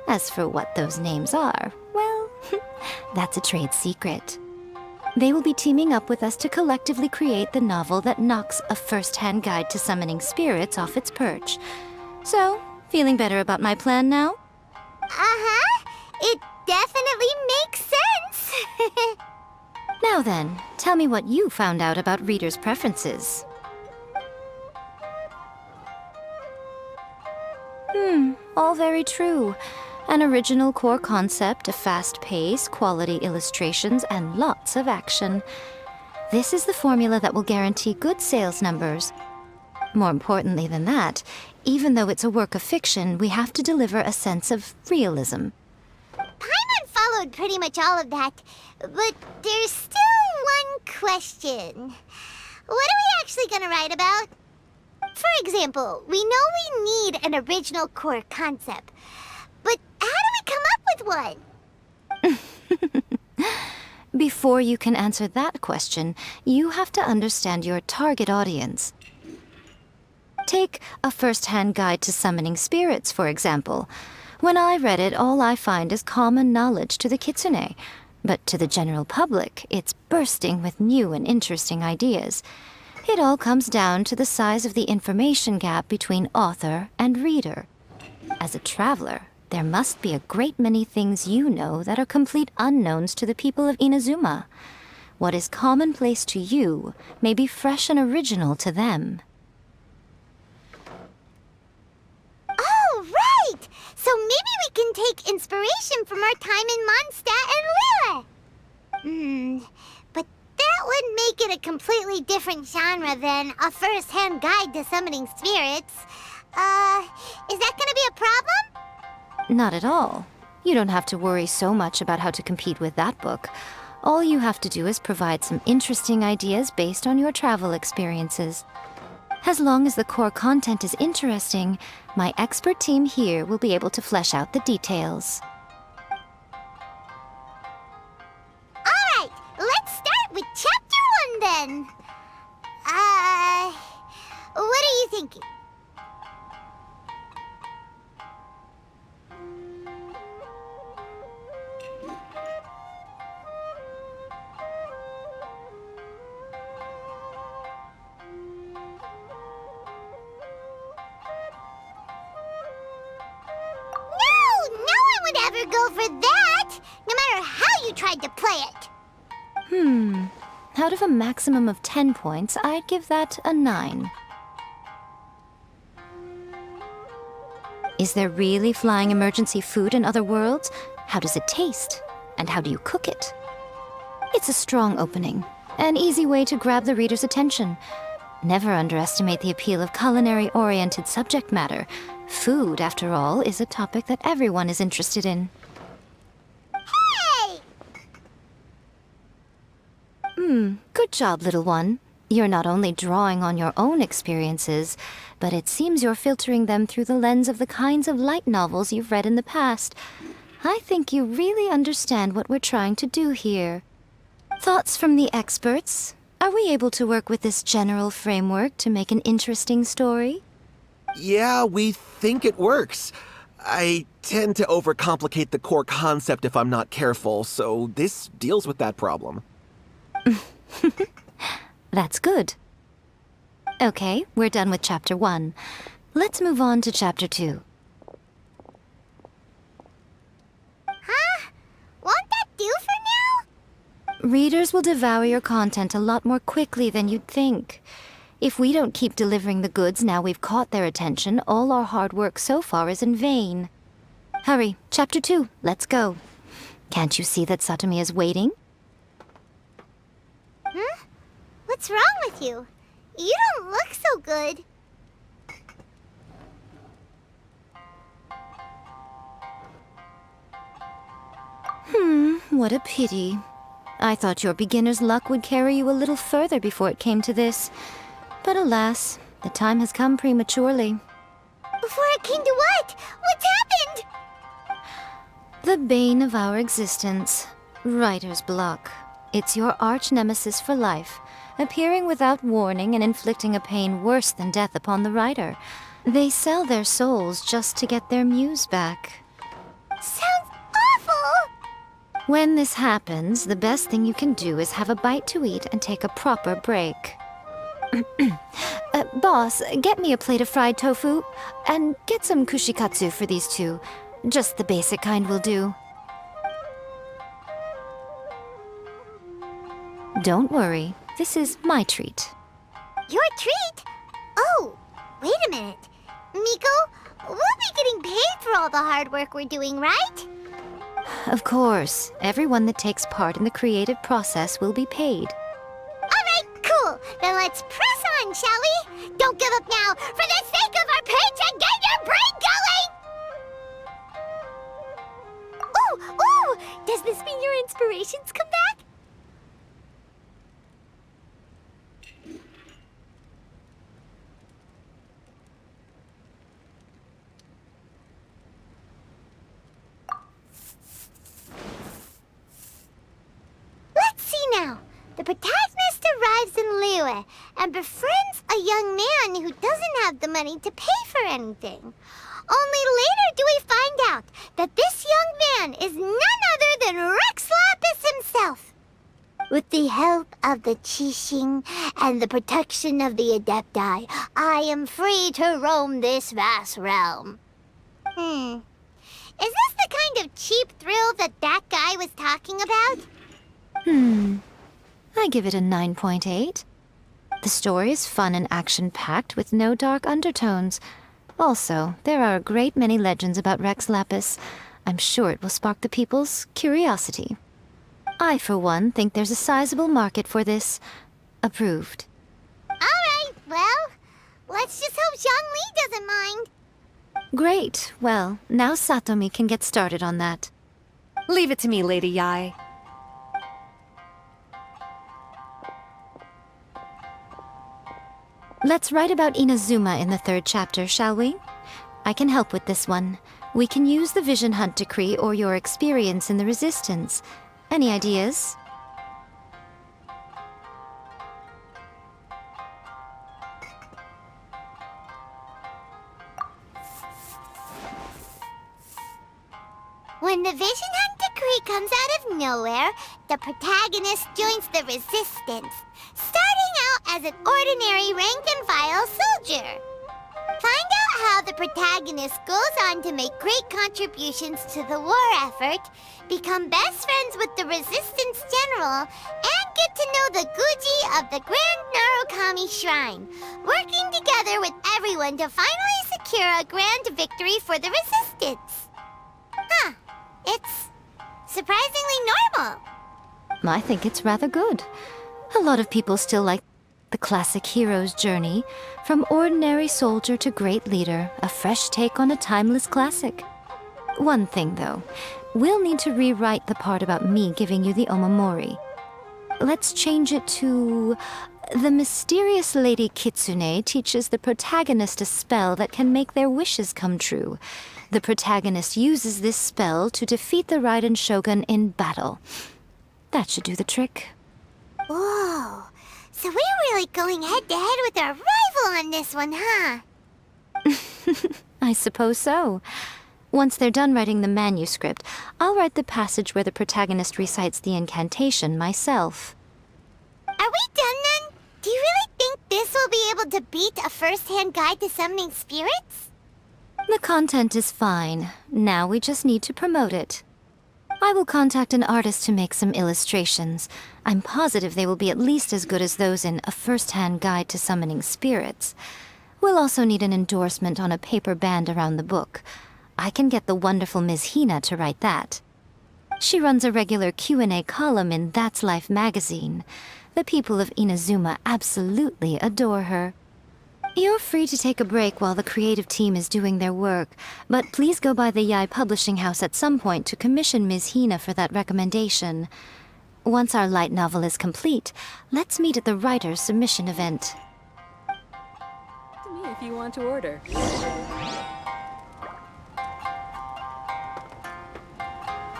As for what those names are, well, that's a trade secret. They will be teaming up with us to collectively create the novel that knocks a first-hand guide to summoning spirits off its perch. So, feeling better about my plan now? Uh-huh. It definitely makes sense. Now then, tell me what you found out about readers' preferences. All very true. An original core concept, a fast pace, quality illustrations, and lots of action. This is the formula that will guarantee good sales numbers. More importantly than that, even though it's a work of fiction, we have to deliver a sense of realism. Paimon followed pretty much all of that, but there's still one question. What are we actually gonna write about? For example, we know we need an original core concept, but how do we come up with one? Before you can answer that question, you have to understand your target audience. Take a first-hand guide to summoning spirits, for example. When I read it, all I find is common knowledge to the kitsune. But to the general public, it's bursting with new and interesting ideas. It all comes down to the size of the information gap between author and reader. As a traveler, there must be a great many things you know that are complete unknowns to the people of Inazuma. What is commonplace to you may be fresh and original to them. Oh, right! So maybe we can take inspiration from our time in Mondstadt and Liyue. But that would make it a completely different genre than a first-hand guide to summoning spirits. Is that gonna be a problem? Not at all. You don't have to worry so much about how to compete with that book. All you have to do is provide some interesting ideas based on your travel experiences. As long as the core content is interesting, my expert team here will be able to flesh out the details. Alright, let's start with Chapter 1 then. What are you thinking? Never go for that, no matter how you tried to play it. Out of a maximum of 10 points, I'd give that a 9. Is there really flying emergency food in other worlds? How does it taste? And how do you cook it? It's a strong opening, an easy way to grab the reader's attention. Never underestimate the appeal of culinary-oriented subject matter. Food, after all, is a topic that everyone is interested in. Hey! Good job, little one. You're not only drawing on your own experiences, but it seems you're filtering them through the lens of the kinds of light novels you've read in the past. I think you really understand what we're trying to do here. Thoughts from the experts? Are we able to work with this general framework to make an interesting story? Yeah, we think it works. I tend to overcomplicate the core concept if I'm not careful, so this deals with that problem. That's good. Okay, we're done with Chapter 1. Let's move on to Chapter 2. Huh? Won't that do for now? Readers will devour your content a lot more quickly than you'd think. If we don't keep delivering the goods now we've caught their attention, all our hard work so far is in vain. Hurry, Chapter 2, let's go. Can't you see that Satomi is waiting? Huh? What's wrong with you? You don't look so good. What a pity. I thought your beginner's luck would carry you a little further before it came to this. But alas, the time has come prematurely. Before it came to what? What's happened? The bane of our existence, writer's block. It's your arch-nemesis for life, appearing without warning and inflicting a pain worse than death upon the writer. They sell their souls just to get their muse back. Sounds awful! When this happens, the best thing you can do is have a bite to eat and take a proper break. Boss, get me a plate of fried tofu, and get some kushikatsu for these two. Just the basic kind will do. Don't worry, this is my treat. Your treat? Oh, wait a minute. Miko, we'll be getting paid for all the hard work we're doing, right? Of course, everyone that takes part in the creative process will be paid. Alright, cool. Then let's press on, shall we? Don't give up now. For the sake of our paycheck, get your brain going! Ooh! Does this mean your inspirations come back? Let's see now. The protagonist arrives in Liyue and befriends a young man who doesn't have the money to pay for anything. Only later do we find out that this young man is none other than Rex Lapis himself. With the help of the Qixing and the protection of the Adepti, I am free to roam this vast realm. Is this the kind of cheap thrill that guy was talking about? I give it a 9.8. The story is fun and action-packed with no dark undertones. Also, there are a great many legends about Rex Lapis. I'm sure it will spark the people's curiosity. I, for one, think there's a sizable market for this. Approved. Alright, well, let's just hope Zhongli doesn't mind. Great. Well, now Satomi can get started on that. Leave it to me, Lady Yae. Let's write about Inazuma in the 3rd chapter, shall we? I can help with this one. We can use the Vision Hunt Decree or your experience in the Resistance. Any ideas? When the Vision Hunt Decree comes out of nowhere, the protagonist joins the Resistance, starting out as an ordinary rank-and-file soldier. Find out how the protagonist goes on to make great contributions to the war effort, become best friends with the Resistance General, and get to know the Guji of the Great Narukami Shrine, working together with everyone to finally secure a grand victory for the Resistance. Huh. It's surprisingly normal. I think it's rather good. A lot of people still like the classic hero's journey, from ordinary soldier to great leader, a fresh take on a timeless classic. One thing, though, we'll need to rewrite the part about me giving you the omamori. Let's change it to... The mysterious Lady Kitsune teaches the protagonist a spell that can make their wishes come true. The protagonist uses this spell to defeat the Raiden Shogun in battle. That should do the trick. Whoa. So we're really going head-to-head with our rival on this one, huh? I suppose so. Once they're done writing the manuscript, I'll write the passage where the protagonist recites the incantation myself. Are we done then? Do you really think this will be able to beat a first-hand guide to summoning spirits? The content is fine. Now we just need to promote it. I will contact an artist to make some illustrations. I'm positive they will be at least as good as those in A First-Hand Guide to Summoning Spirits. We'll also need an endorsement on a paper band around the book. I can get the wonderful Ms. Hina to write that. She runs a regular Q&A column in That's Life magazine. The people of Inazuma absolutely adore her. You're free to take a break while the creative team is doing their work, but please go by the Yae Publishing House at some point to commission Ms. Hina for that recommendation. Once our light novel is complete, let's meet at the writer's submission event. To me if you want to order.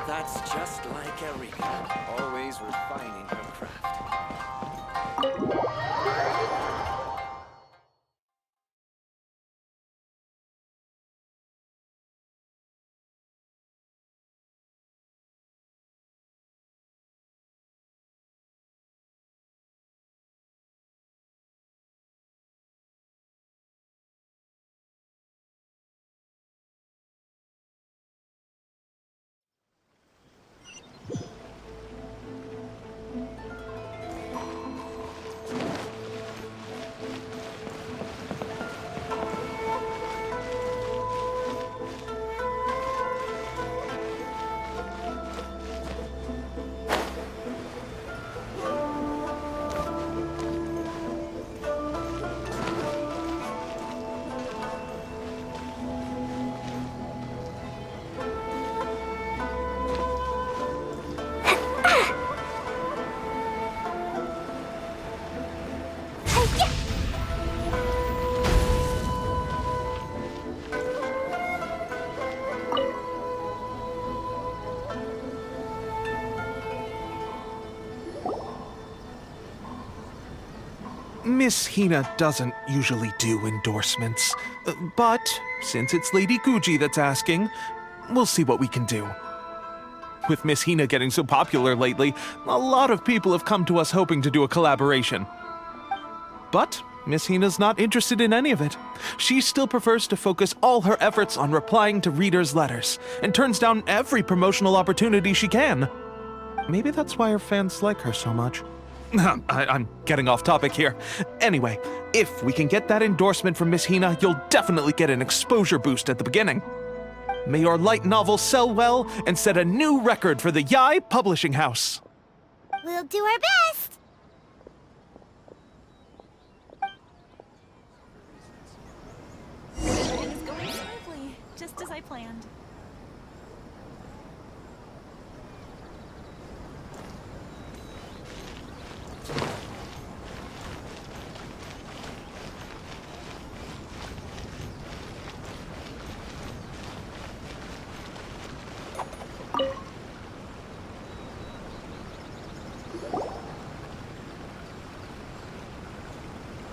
That's just like Erika, always refining her craft. Miss Hina doesn't usually do endorsements, but since it's Lady Guji that's asking, we'll see what we can do. With Miss Hina getting so popular lately, a lot of people have come to us hoping to do a collaboration. But Miss Hina's not interested in any of it. She still prefers to focus all her efforts on replying to readers' letters, and turns down every promotional opportunity she can. Maybe that's why her fans like her so much. I'm getting off topic here. Anyway, if we can get that endorsement from Miss Hina, you'll definitely get an exposure boost at the beginning. May your light novel sell well and set a new record for the Yae Publishing House. We'll do our best. It is going smoothly, just as I planned.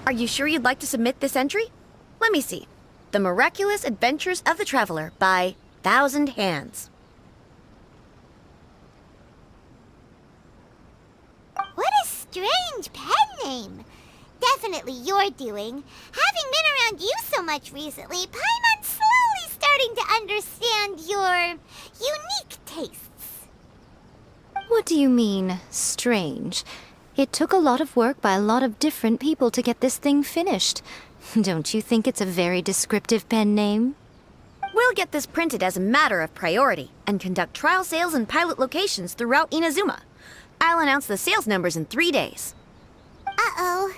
Are you sure you'd like to submit this entry? Let me see. The Miraculous Adventures of the Traveler by Thousand Hands. What a strange pen name. Definitely your doing. Having been around you so much recently, Paimon's slowly starting to understand your unique tastes. What do you mean, strange? It took a lot of work by a lot of different people to get this thing finished. Don't you think it's a very descriptive pen name? We'll get this printed as a matter of priority and conduct trial sales in pilot locations throughout Inazuma. I'll announce the sales numbers in 3 days. Uh-oh.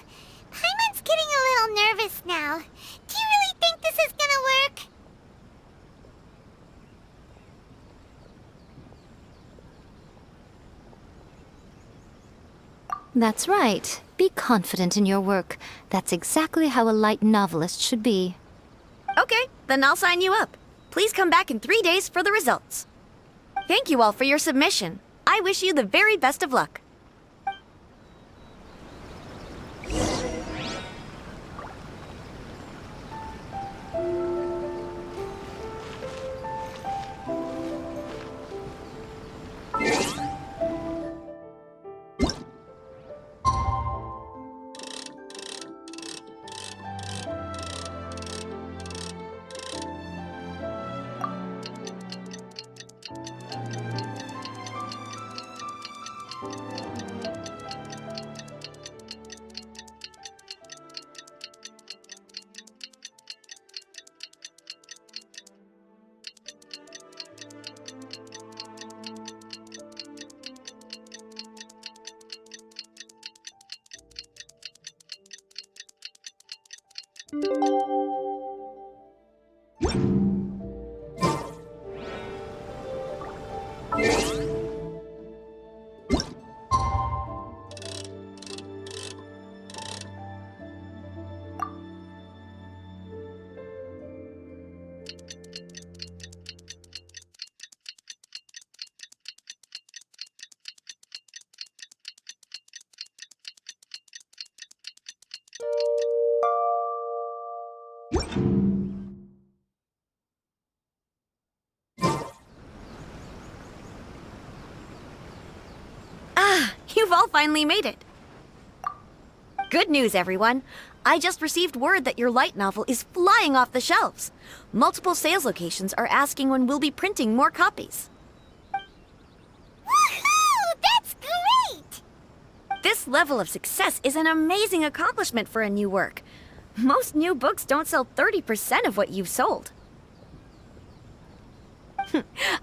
Paimon's getting a little nervous now. Do you really think this is gonna work? That's right. Be confident in your work. That's exactly how a light novelist should be. Okay, then I'll sign you up. Please come back in 3 days for the results. Thank you all for your submission. I wish you the very best of luck. You've all finally made it. Good news, everyone. I just received word that your light novel is flying off the shelves. Multiple sales locations are asking when we'll be printing more copies. Woohoo! That's great! This level of success is an amazing accomplishment for a new work. Most new books don't sell 30% of what you've sold.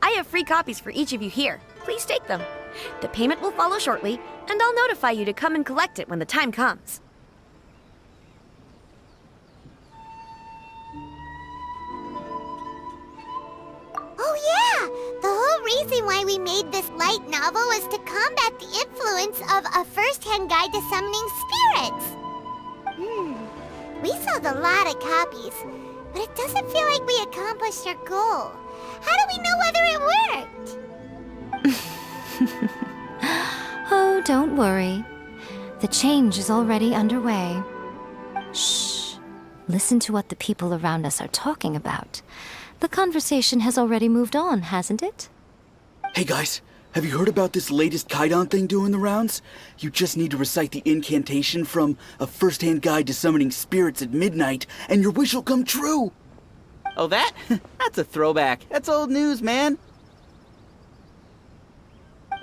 I have free copies for each of you here. Please take them. The payment will follow shortly, and I'll notify you to come and collect it when the time comes. Oh yeah! The whole reason why we made this light novel was to combat the influence of a first-hand guide to summoning spirits. We sold a lot of copies, but it doesn't feel like we accomplished our goal. How do we know whether it worked? Oh, don't worry. The change is already underway. Listen to what the people around us are talking about. The conversation has already moved on, hasn't it? Hey guys, have you heard about this latest Kaidan thing doing the rounds? You just need to recite the incantation from A First-Hand Guide to Summoning Spirits at Midnight, and your wish will come true! Oh, that? That's a throwback. That's old news, man.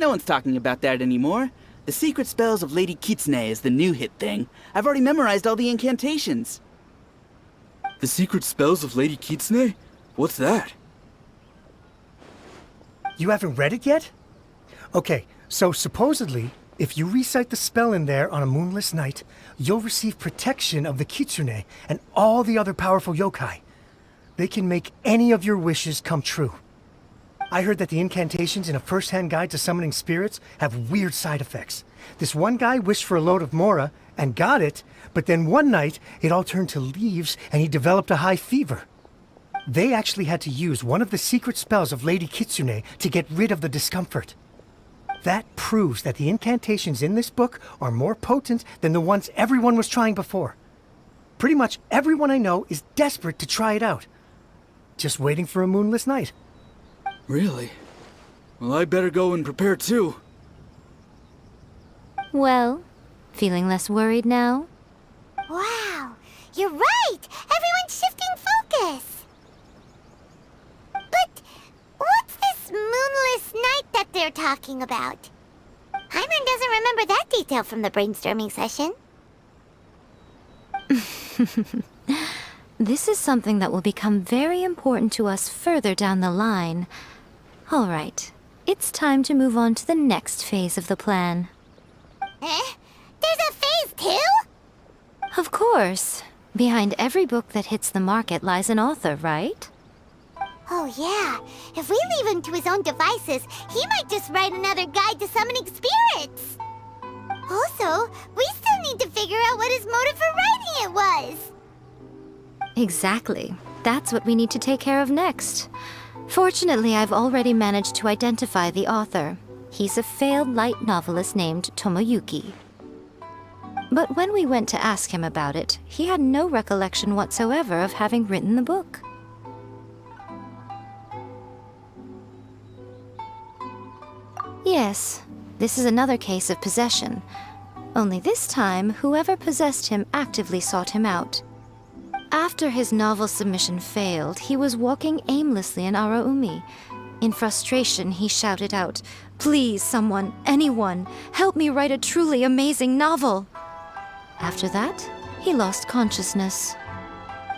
No one's talking about that anymore. The Secret Spells of Lady Kitsune is the new hit thing. I've already memorized all the incantations. The Secret Spells of Lady Kitsune? What's that? You haven't read it yet? Okay, so supposedly, if you recite the spell in there on a moonless night, you'll receive protection of the Kitsune and all the other powerful yokai. They can make any of your wishes come true. I heard that the incantations in A First-Hand Guide to Summoning Spirits have weird side effects. This one guy wished for a load of mora and got it, but then one night it all turned to leaves and he developed a high fever. They actually had to use one of the secret spells of Lady Kitsune to get rid of the discomfort. That proves that the incantations in this book are more potent than the ones everyone was trying before. Pretty much everyone I know is desperate to try it out. Just waiting for a moonless night. Really? Well, I better go and prepare too. Well, feeling less worried now? Wow, you're right! Everyone's shifting focus! But what's this moonless night that they're talking about? Hyman doesn't remember that detail from the brainstorming session. This is something that will become very important to us further down the line. All right, it's time to move on to the next phase of the plan. Eh? There's a phase 2? Of course. Behind every book that hits the market lies an author, right? Oh yeah, if we leave him to his own devices, he might just write another guide to summoning spirits. Also, we still need to figure out what his motive for writing it was. Exactly. That's what we need to take care of next. Fortunately, I've already managed to identify the author. He's a failed light novelist named Tomoyuki. But when we went to ask him about it, he had no recollection whatsoever of having written the book. Yes, this is another case of possession. Only this time, whoever possessed him actively sought him out. After his novel submission failed, he was walking aimlessly in Araumi. In frustration, he shouted out, "Please, someone, anyone, help me write a truly amazing novel!" After that, he lost consciousness.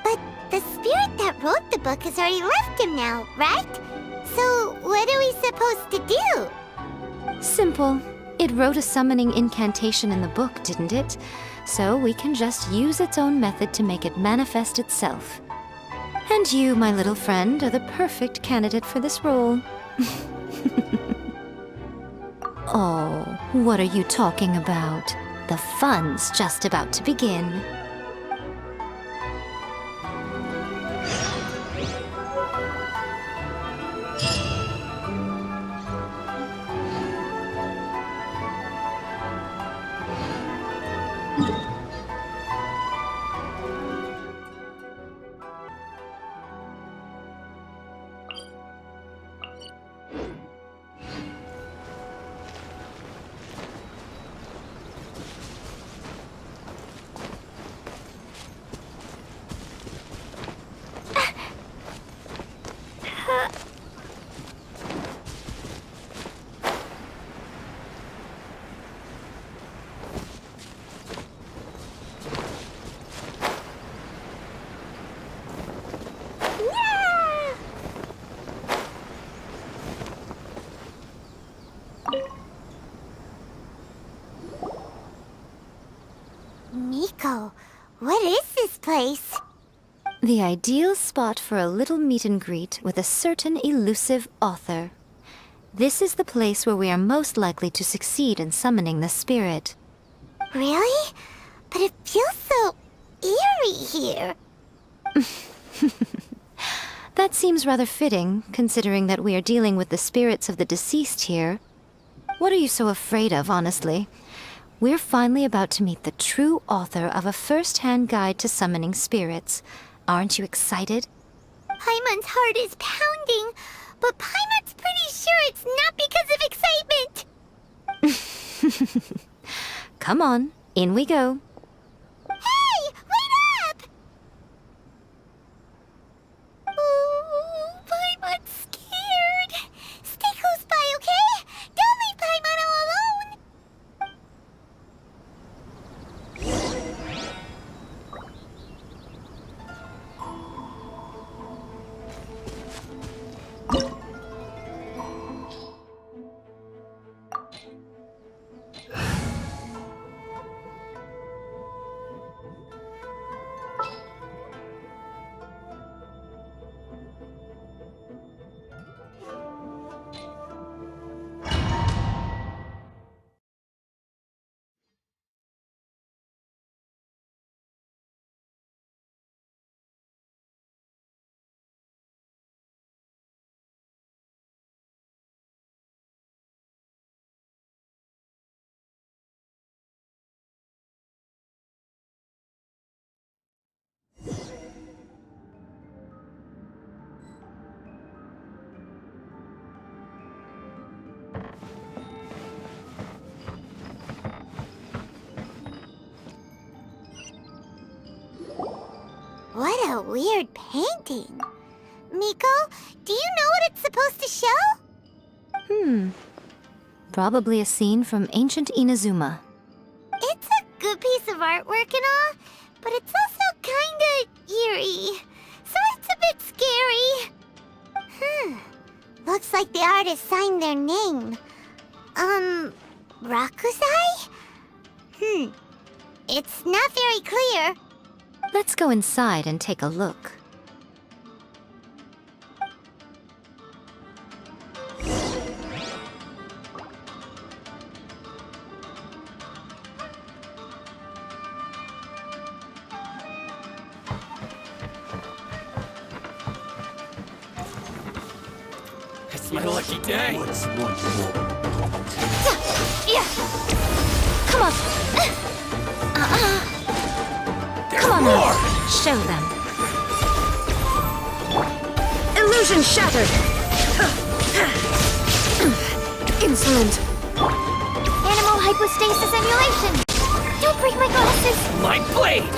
But the spirit that wrote the book has already left him now, right? So what are we supposed to do? Simple. It wrote a summoning incantation in the book, didn't it? So we can just use its own method to make it manifest itself. And you, my little friend, are the perfect candidate for this role. Oh, what are you talking about? The fun's just about to begin. Miko, what is this place? The ideal spot for a little meet and greet with a certain elusive author. This is the place where we are most likely to succeed in summoning the spirit. Really? But it feels so eerie here. That seems rather fitting, considering that we are dealing with the spirits of the deceased here. What are you so afraid of, honestly? We're finally about to meet the true author of a first-hand guide to summoning spirits. Aren't you excited? Paimon's heart is pounding, but Paimon's pretty sure it's not because of excitement. Come on, in we go. Hey, wait up! Oh, Paimon's scared. Stay close by, okay? Don't leave Paimon all alone. What a weird painting. Miko, do you know what it's supposed to show? Probably a scene from ancient Inazuma. It's a good piece of artwork and all, but it's also kinda eerie. So it's a bit scary. Looks like the artist signed their name. Rakusai? It's not very clear. Let's go inside and take a look. It's my lucky day. Yeah. Come on! Come on now. Show them. Illusion shattered! Insolent! Animal hypostasis emulation! Don't break my glasses! My blade!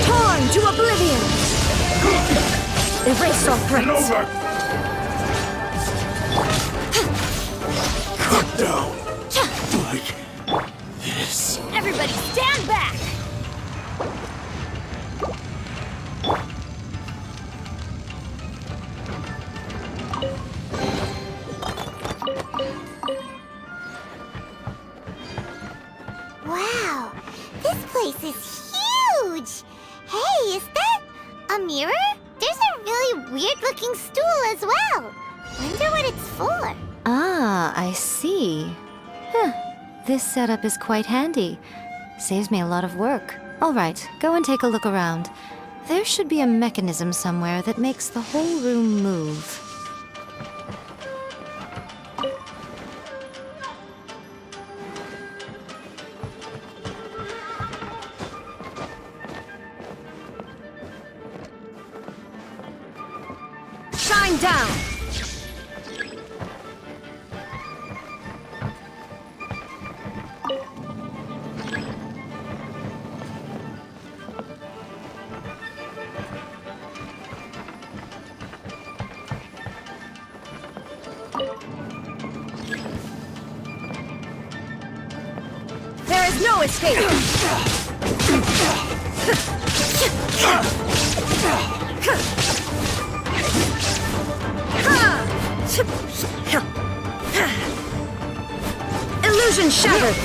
Torn to oblivion! Erase all threats! Cut down. Like this. Everybody stand back! Wow, this place is huge! Hey, is that a mirror? There's a really weird-looking stool as well. Wonder what it's for. Ah, I see. This setup is quite handy. Saves me a lot of work. Alright, go and take a look around. There should be a mechanism somewhere that makes the whole room move. Shine down! There is no escape! Illusion shattered!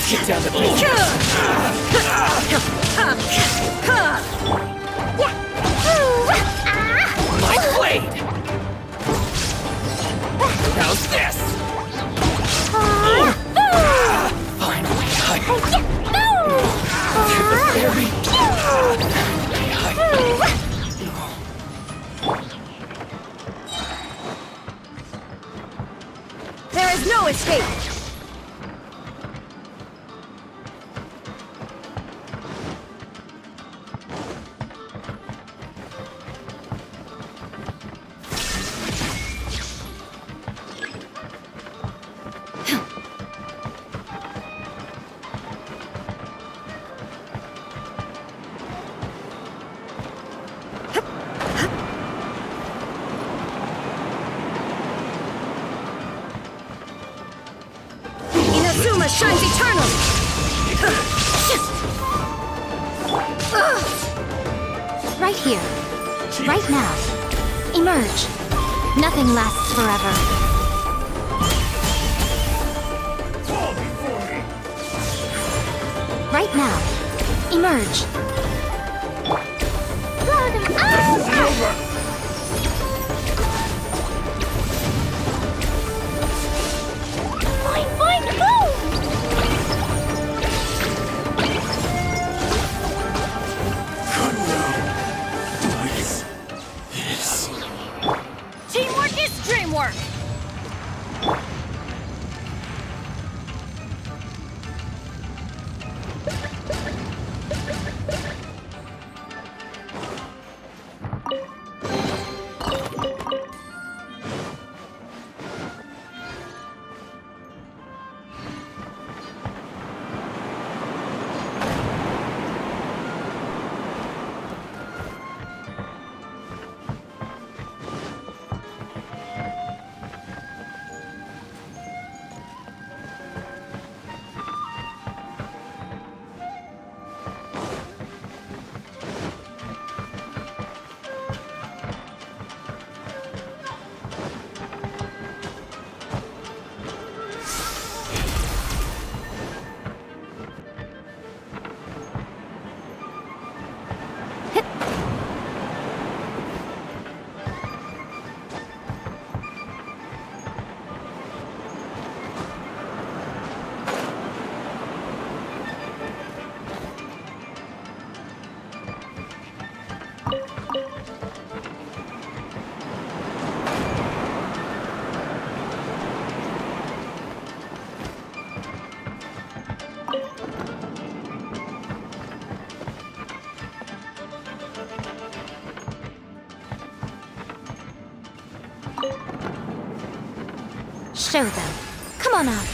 Get down to business. My blade! How's this? Finally, There is no escape! Inazuma shines eternal! Right here. Right now. Emerge. Nothing lasts forever. Right now. Emerge. Teamwork is dreamwork! Show them. Come on out.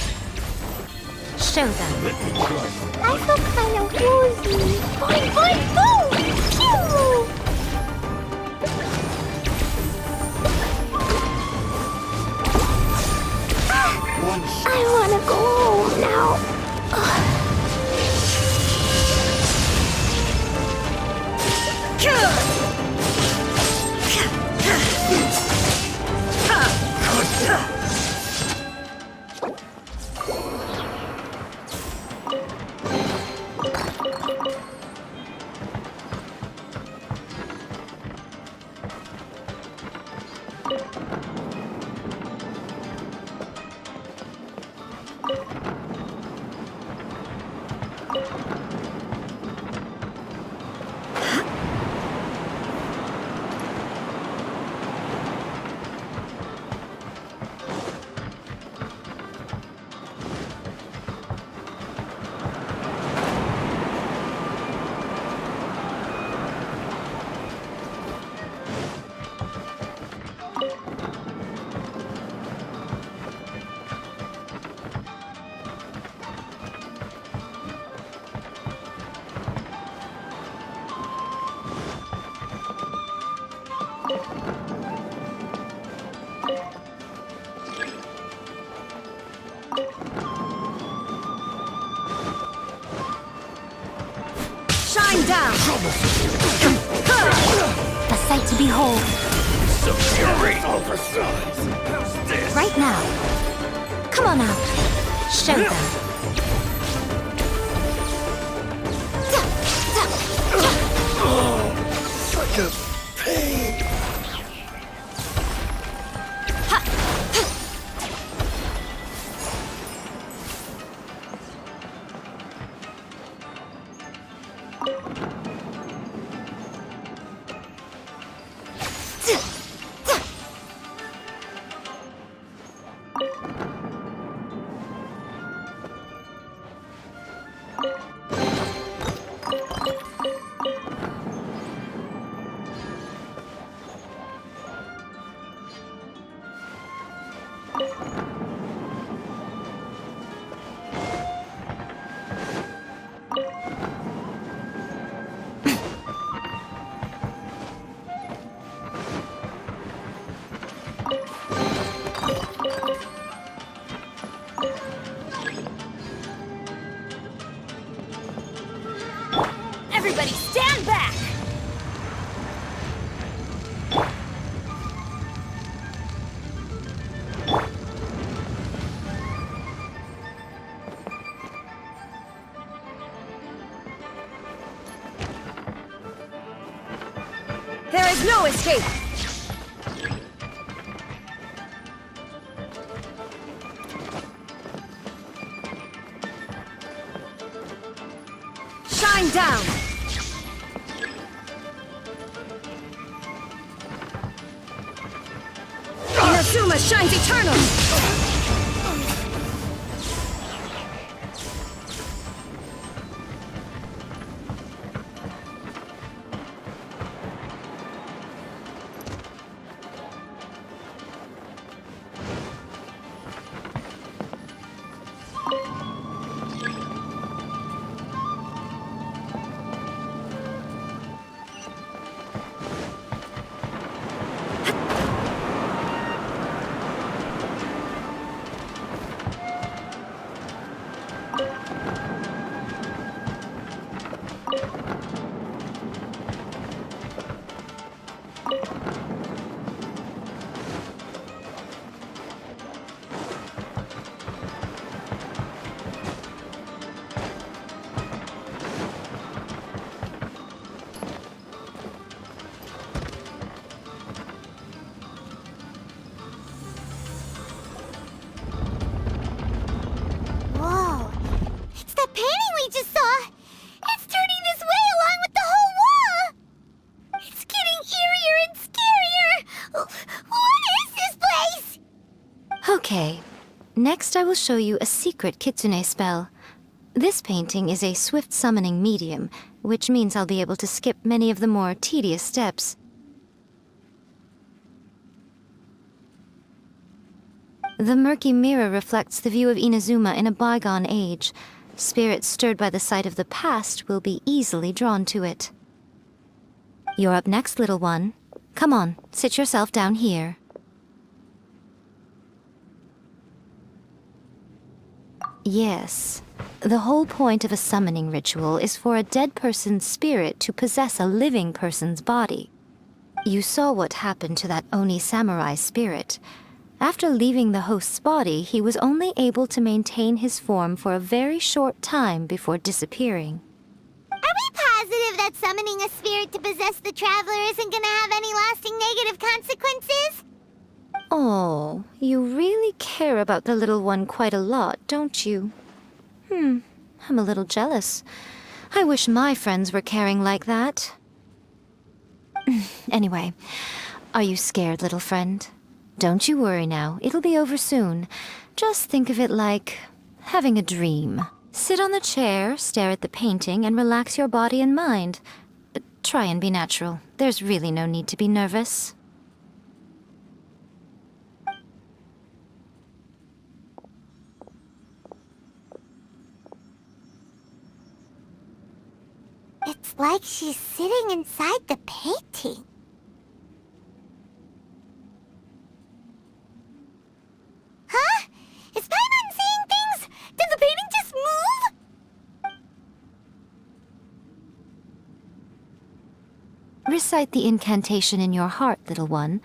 Show them. I feel kind of woozy. Boing, boing, boom! Pew! I wanna go home now. Shine down! A sight to behold. Right now. Come on out. Show them. the pain! Everybody stand back! There is no escape! Shine down! Inazuma shines eternal! Whoa! It's that painting we just saw! It's turning this way along with the whole wall! It's getting eerier and scarier! What is this place? Okay. Next I will show you a secret kitsune spell. This painting is a swift summoning medium, which means I'll be able to skip many of the more tedious steps. The murky mirror reflects the view of Inazuma in a bygone age. Spirits stirred by the sight of the past will be easily drawn to it. You're up next, little one. Come on, sit yourself down here. Yes. The whole point of a summoning ritual is for a dead person's spirit to possess a living person's body. You saw what happened to that Oni samurai spirit. After leaving the host's body, he was only able to maintain his form for a very short time before disappearing. Are we positive that summoning a spirit to possess the traveler isn't gonna have any lasting negative consequences? Oh, you really care about the little one quite a lot, don't you? I'm a little jealous. I wish my friends were caring like that. Anyway, are you scared, little friend? Don't you worry now, it'll be over soon. Just think of it like having a dream. Sit on the chair, stare at the painting, and relax your body and mind. But try and be natural. There's really no need to be nervous. It's like she's sitting inside the painting. Huh? Is Paimon seeing things? Did the painting just move? Recite the incantation in your heart, little one.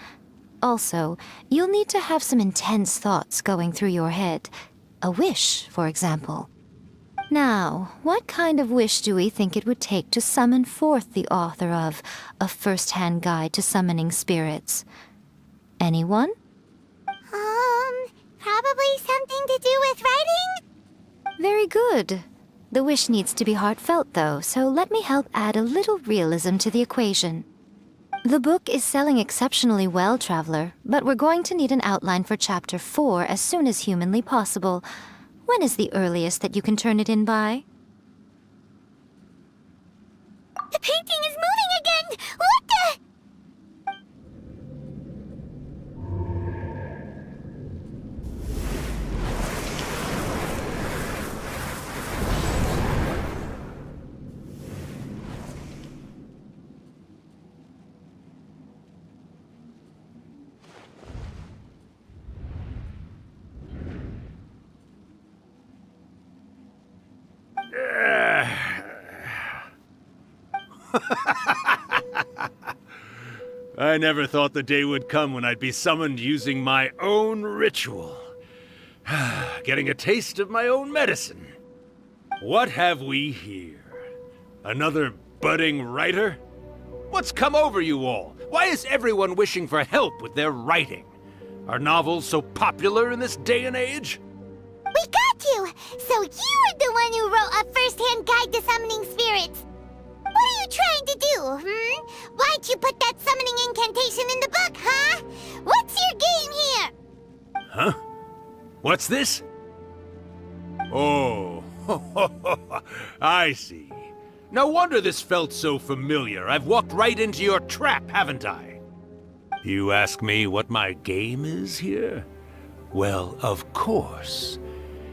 Also, you'll need to have some intense thoughts going through your head. A wish, for example. Now, what kind of wish do we think it would take to summon forth the author of A First-Hand Guide to Summoning Spirits? Anyone? Probably something to do with writing? Very good. The wish needs to be heartfelt, though, so let me help add a little realism to the equation. The book is selling exceptionally well, Traveler, but we're going to need an outline for Chapter 4 as soon as humanly possible. When is the earliest that you can turn it in by? The painting is moving again! What the? I never thought the day would come when I'd be summoned using my own ritual. Getting a taste of my own medicine. What have we here? Another budding writer? What's come over you all? Why is everyone wishing for help with their writing? Are novels so popular in this day and age? We got you! So you were the one who wrote A First-Hand Guide to Summoning Spirits! What are you trying to do, Why'd you put that summoning incantation in the book, huh? What's your game here? Huh? What's this? Oh, I see. No wonder this felt so familiar. I've walked right into your trap, haven't I? You ask me what my game is here? Well, of course.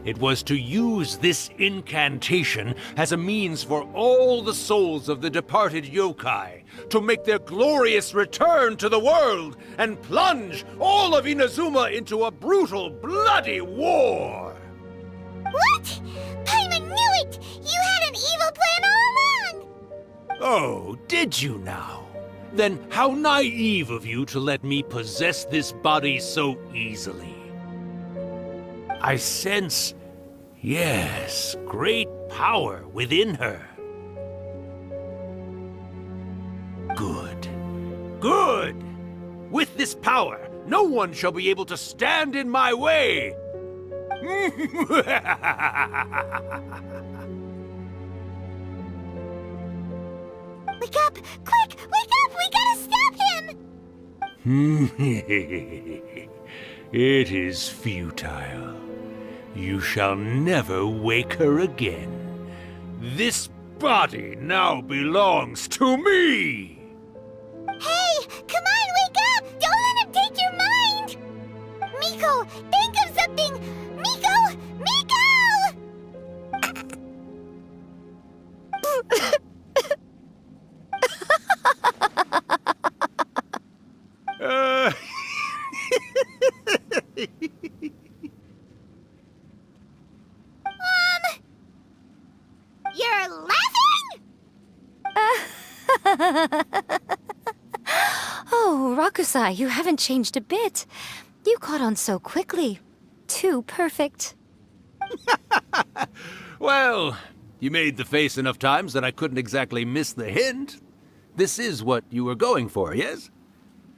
It was to use this incantation as a means for all the souls of the departed yokai to make their glorious return to the world and plunge all of Inazuma into a brutal, bloody war! What? Paimon knew it! You had an evil plan all along! Oh, did you now? Then how naive of you to let me possess this body so easily. I sense, yes, great power within her. Good. Good! With this power, no one shall be able to stand in my way! Wake up! Quick! Wake up! We gotta stop him! It is futile. You shall never wake her again. This body now belongs to me! Hey! Come on, wake up! Don't let him take your mind! Miko, think of something! Miko! You're laughing? Oh, Rakusai, you haven't changed a bit. You caught on so quickly. Too perfect. Well, you made the face enough times that I couldn't exactly miss the hint. This is what you were going for, yes?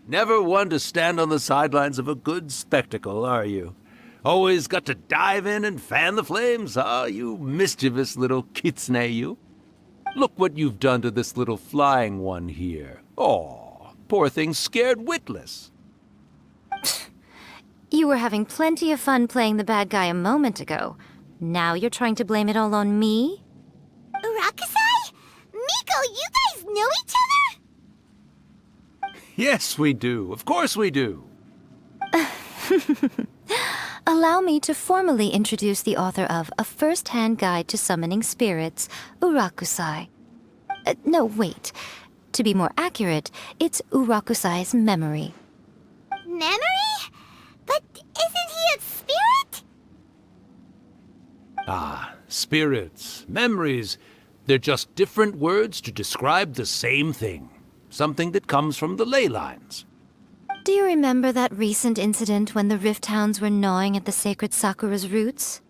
Never one to stand on the sidelines of a good spectacle, are you? Always got to dive in and fan the flames, huh? You mischievous little kitsune, you. Look what you've done to this little flying one here. Aw, poor thing scared witless. You were having plenty of fun playing the bad guy a moment ago. Now you're trying to blame it all on me? Rakusai? Miko, you guys know each other? Yes, we do. Of course we do. Allow me to formally introduce the author of A First-Hand Guide to Summoning Spirits, Urakusai. No, wait. To be more accurate, it's Urakusai's memory. Memory? But isn't he a spirit? Ah, spirits, memories. They're just different words to describe the same thing. Something that comes from the ley lines. Do you remember that recent incident when the Rift Hounds were gnawing at the sacred Sakura's roots?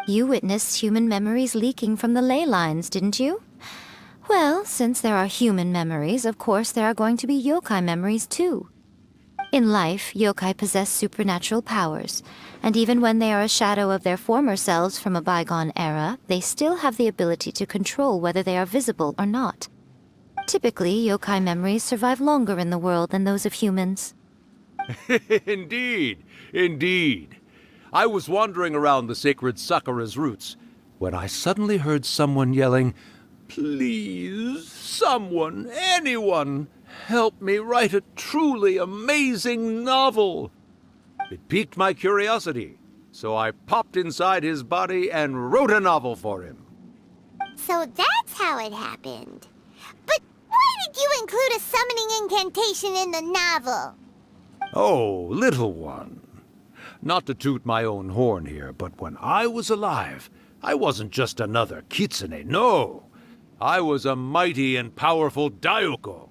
You witnessed human memories leaking from the ley lines, didn't you? Well, since there are human memories, of course there are going to be yokai memories too. In life, yokai possess supernatural powers, and even when they are a shadow of their former selves from a bygone era, they still have the ability to control whether they are visible or not. Typically, yokai memories survive longer in the world than those of humans. Indeed, indeed. I was wandering around the sacred Sakura's roots when I suddenly heard someone yelling, "Please, someone, anyone, help me write a truly amazing novel." It piqued my curiosity, so I popped inside his body and wrote a novel for him. So that's how it happened. But why did you include a summoning incantation in the novel? Oh, little one. Not to toot my own horn here, but when I was alive, I wasn't just another kitsune, no. I was a mighty and powerful Daiuko.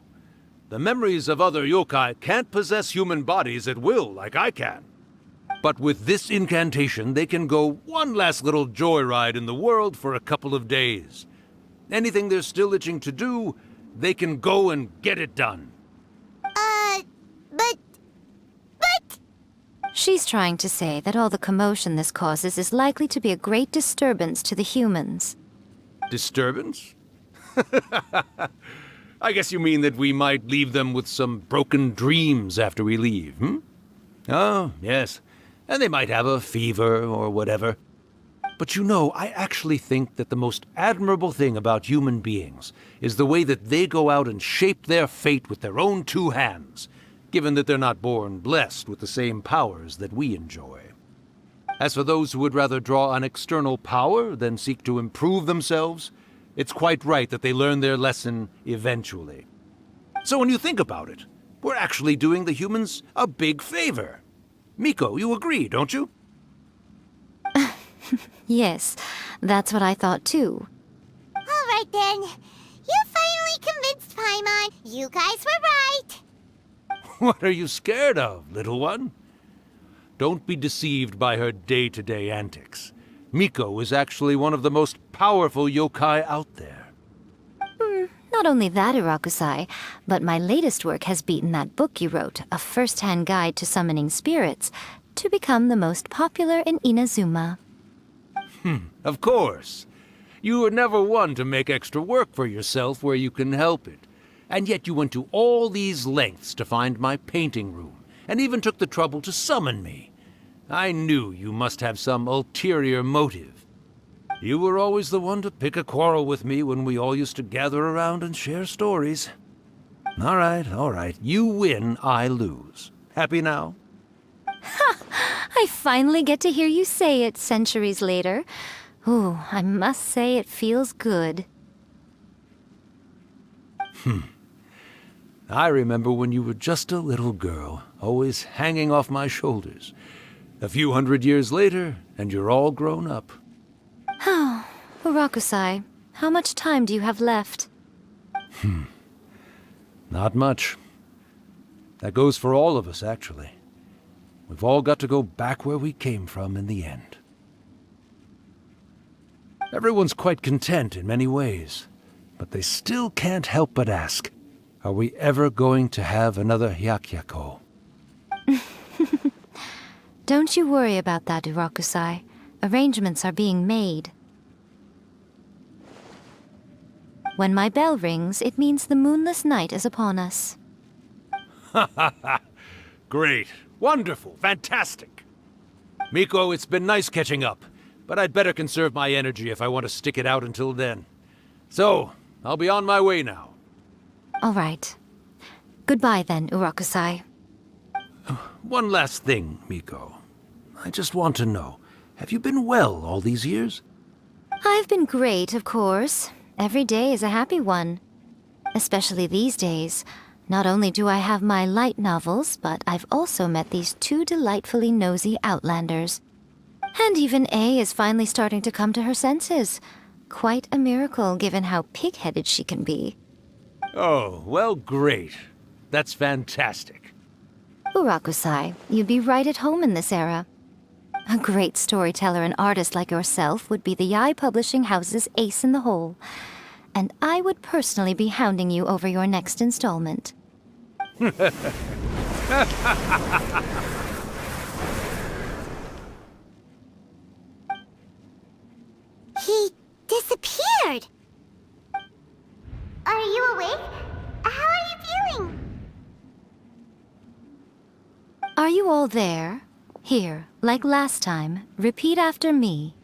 The memories of other yokai can't possess human bodies at will like I can. But with this incantation, they can go one last little joyride in the world for a couple of days. Anything they're still itching to do, they can go and get it done. But... She's trying to say that all the commotion this causes is likely to be a great disturbance to the humans. Disturbance? I guess you mean that we might leave them with some broken dreams after we leave, hmm? Oh, yes. And they might have a fever or whatever. But you know, I actually think that the most admirable thing about human beings is the way that they go out and shape their fate with their own two hands, given that they're not born blessed with the same powers that we enjoy. As for those who would rather draw on external power than seek to improve themselves, it's quite right that they learn their lesson eventually. So when you think about it, we're actually doing the humans a big favor. Miko, you agree, don't you? Yes, that's what I thought too. All right then. You finally convinced Paimon. You guys were right. What are you scared of, little one? Don't be deceived by her day-to-day antics. Miko is actually one of the most powerful yokai out there. Not only that, Irakusai, but my latest work has beaten that book you wrote, A First-Hand Guide to Summoning Spirits, to become the most popular in Inazuma. Of course. You were never one to make extra work for yourself where you can help it. And yet you went to all these lengths to find my painting room, and even took the trouble to summon me. I knew you must have some ulterior motive. You were always the one to pick a quarrel with me when we all used to gather around and share stories. All right. You win, I lose. Happy now? I finally get to hear you say it centuries later. Ooh, I must say it feels good. I remember when you were just a little girl, always hanging off my shoulders. A few hundred years later, and you're all grown up. Oh, Urakusai, how much time do you have left? Not much. That goes for all of us, actually. We've all got to go back where we came from in the end. Everyone's quite content in many ways, but they still can't help but ask, are we ever going to have another Hyakyako? Don't you worry about that, Urakusai. Arrangements are being made. When my bell rings, it means the moonless night is upon us. Great. Wonderful. Fantastic. Miko, it's been nice catching up, but I'd better conserve my energy if I want to stick it out until then. So, I'll be on my way now. All right. Goodbye then, Urakusai. One last thing, Miko. I just want to know, have you been well all these years? I've been great, of course. Every day is a happy one. Especially these days. Not only do I have my light novels, but I've also met these two delightfully nosy outlanders. And even Ei is finally starting to come to her senses. Quite a miracle, given how pig-headed she can be. Oh, well, great. That's fantastic. Urakusai, you'd be right at home in this era. A great storyteller and artist like yourself would be the Yae Publishing House's ace in the hole. And I would personally be hounding you over your next installment. He disappeared! Are you awake? How are you feeling? Are you all there? Here, like last time, repeat after me.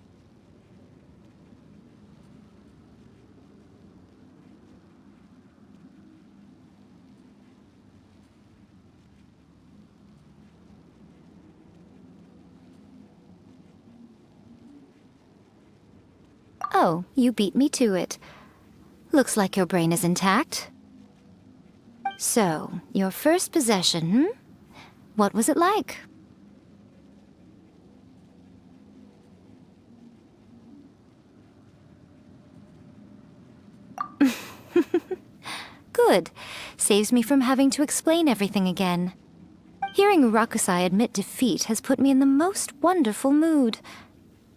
Oh, you beat me to it. Looks like your brain is intact. So, your first possession, What was it like? Good. Saves me from having to explain everything again. Hearing Rakusai admit defeat has put me in the most wonderful mood.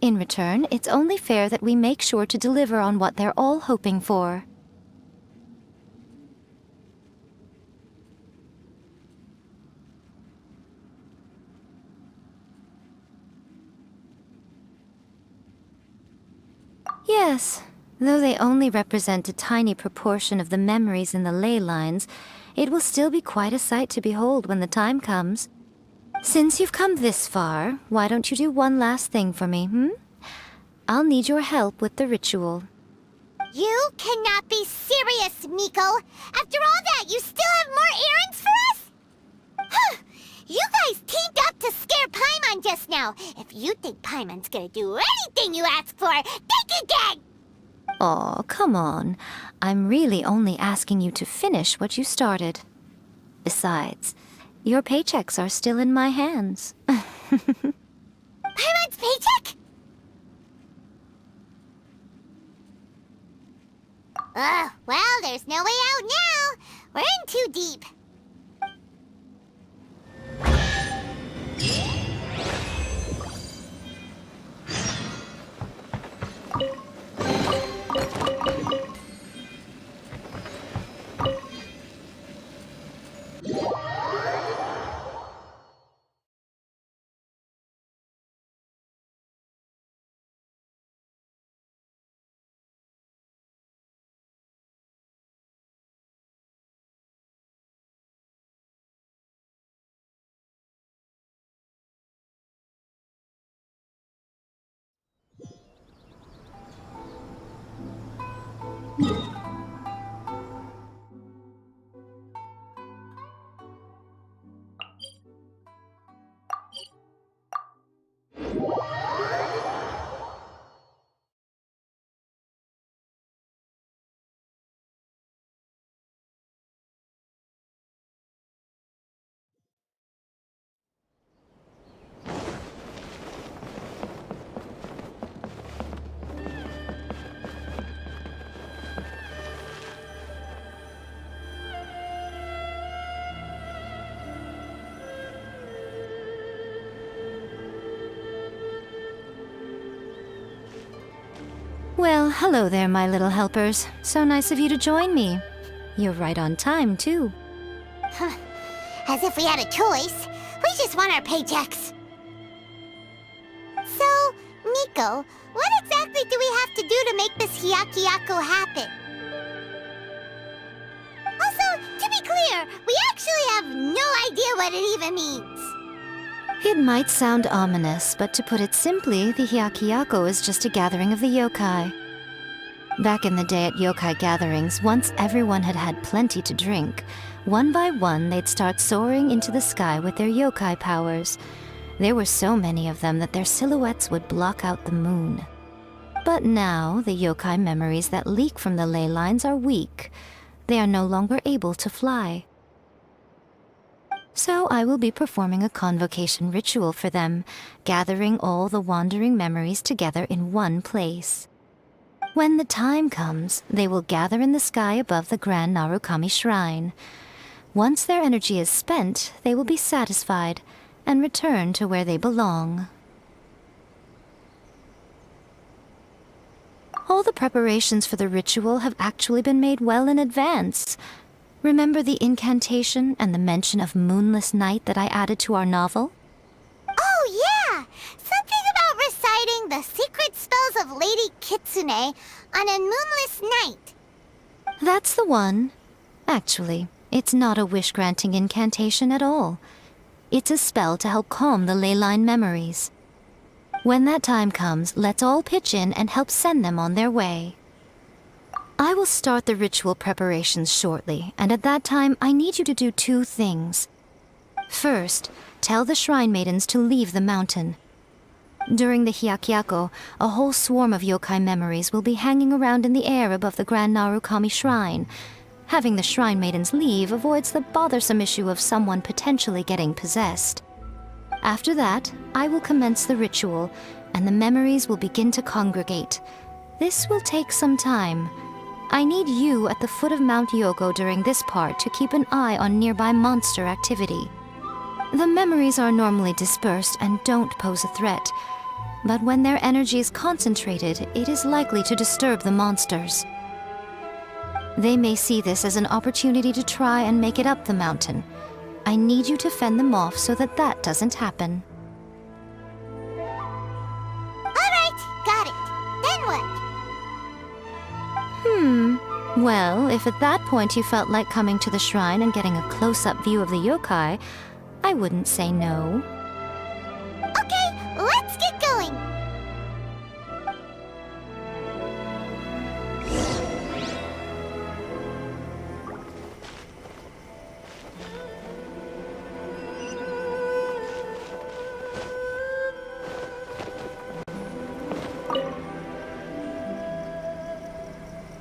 In return, it's only fair that we make sure to deliver on what they're all hoping for. Yes, though they only represent a tiny proportion of the memories in the ley lines, it will still be quite a sight to behold when the time comes. Since you've come this far, why don't you do one last thing for me, I'll need your help with the ritual. You cannot be serious, Miko! After all that, you still have more errands for us? Huh! You guys teamed up to scare Paimon just now. If you think Paimon's gonna do anything you ask for, think again! Aw, come on. I'm really only asking you to finish what you started. Besides, your paychecks are still in my hands. Paimon's paycheck? Well, there's no way out now. We're in too deep. Well, hello there, my little helpers. So nice of you to join me. You're right on time, too. As if we had a choice. We just want our paychecks. So, Miko, what exactly do we have to do to make this Hyakyako happen? Also, to be clear, we actually have no idea what it even means. It might sound ominous, but to put it simply, the Hyakyako is just a gathering of the yokai. Back in the day at yokai gatherings, once everyone had had plenty to drink, one by one they'd start soaring into the sky with their yokai powers. There were so many of them that their silhouettes would block out the moon. But now, the yokai memories that leak from the ley lines are weak. They are no longer able to fly. So I will be performing a convocation ritual for them, gathering all the wandering memories together in one place. When the time comes, they will gather in the sky above the Grand Narukami Shrine. Once their energy is spent, they will be satisfied and return to where they belong. All the preparations for the ritual have actually been made well in advance. Remember the incantation and the mention of moonless night that I added to our novel? Oh, yeah! Something about reciting the secret spells of Lady Kitsune on a moonless night. That's the one. Actually, it's not a wish-granting incantation at all. It's a spell to help calm the ley line memories. When that time comes, let's all pitch in and help send them on their way. I will start the ritual preparations shortly, and at that time, I need you to do 2 things. First, tell the shrine maidens to leave the mountain. During the Hyakyako, a whole swarm of yokai memories will be hanging around in the air above the Grand Narukami Shrine. Having the shrine maidens leave avoids the bothersome issue of someone potentially getting possessed. After that, I will commence the ritual, and the memories will begin to congregate. This will take some time. I need you at the foot of Mount Yogo during this part to keep an eye on nearby monster activity. The memories are normally dispersed and don't pose a threat, but when their energy is concentrated, it is likely to disturb the monsters. They may see this as an opportunity to try and make it up the mountain. I need you to fend them off so that that doesn't happen. Alright, got it. Then what? Well, if at that point you felt like coming to the shrine and getting a close-up view of the yokai, I wouldn't say no. Okay, let's get going.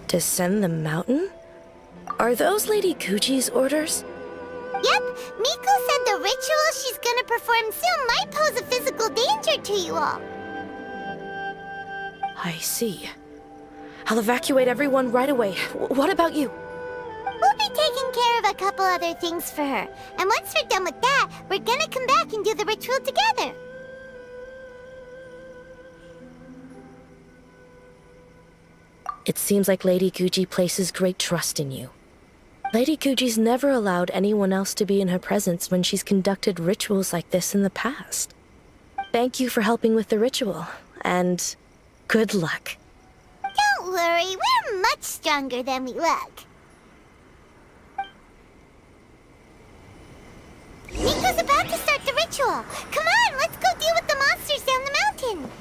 Descend the mountain? Are those Lady Kuji's orders? Yep, Miko said the ritual she's gonna perform soon might pose a physical danger to you all. I see. I'll evacuate everyone right away. What about you? We'll be taking care of a couple other things for her. And once we're done with that, we're gonna come back and do the ritual together. It seems like Lady Guji places great trust in you. Lady Guji's never allowed anyone else to be in her presence when she's conducted rituals like this in the past. Thank you for helping with the ritual, and good luck. Don't worry, we're much stronger than we look. Miko's about to start the ritual. Come on, let's go deal with the monsters down the mountain.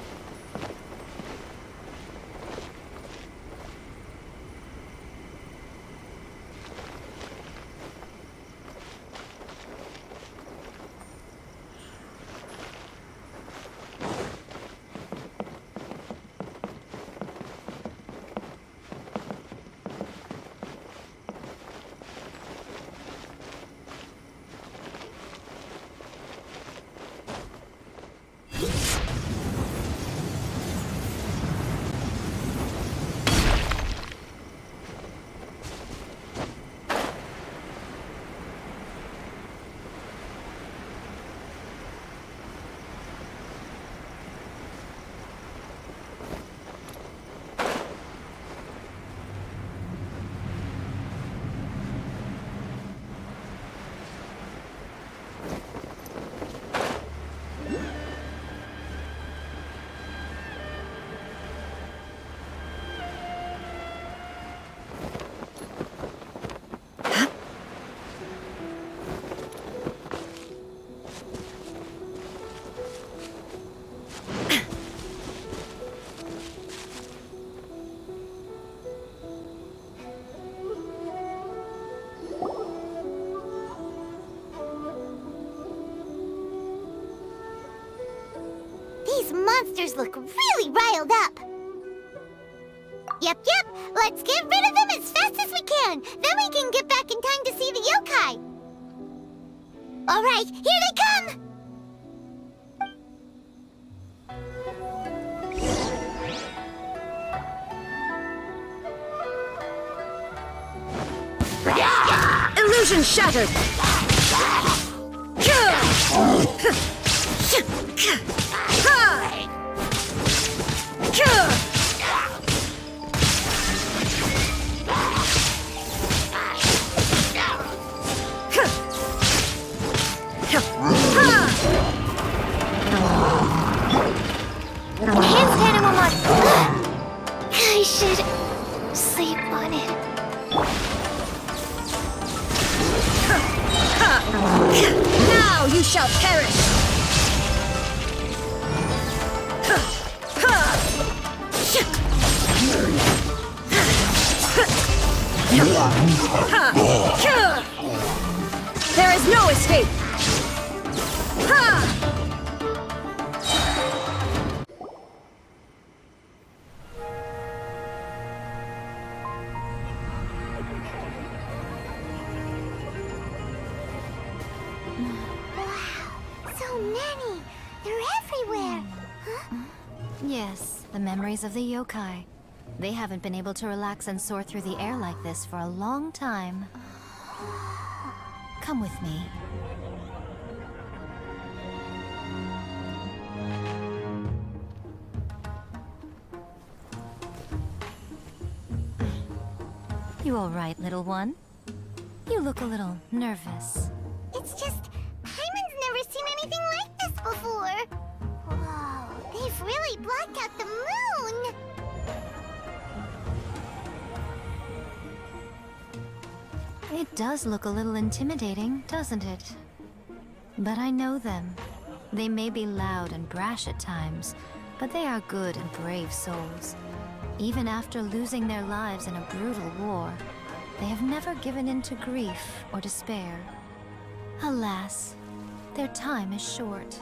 These monsters look really riled up. Yep, let's get rid of them as fast as we can. Then we can get back in time to see the yokai. All right, here they come! Illusion shattered! you shall perish! There is no escape! So many! They're everywhere! Huh? Yes, the memories of the yokai. They haven't been able to relax and soar through the air like this for a long time. Come with me. You all right, little one? You look a little nervous. It's just, Paimon's never seen anything like this before! Whoa, they've really blocked out the moon! It does look a little intimidating, doesn't it? But I know them. They may be loud and brash at times, but they are good and brave souls. Even after losing their lives in a brutal war, they have never given in to grief or despair. Alas, their time is short.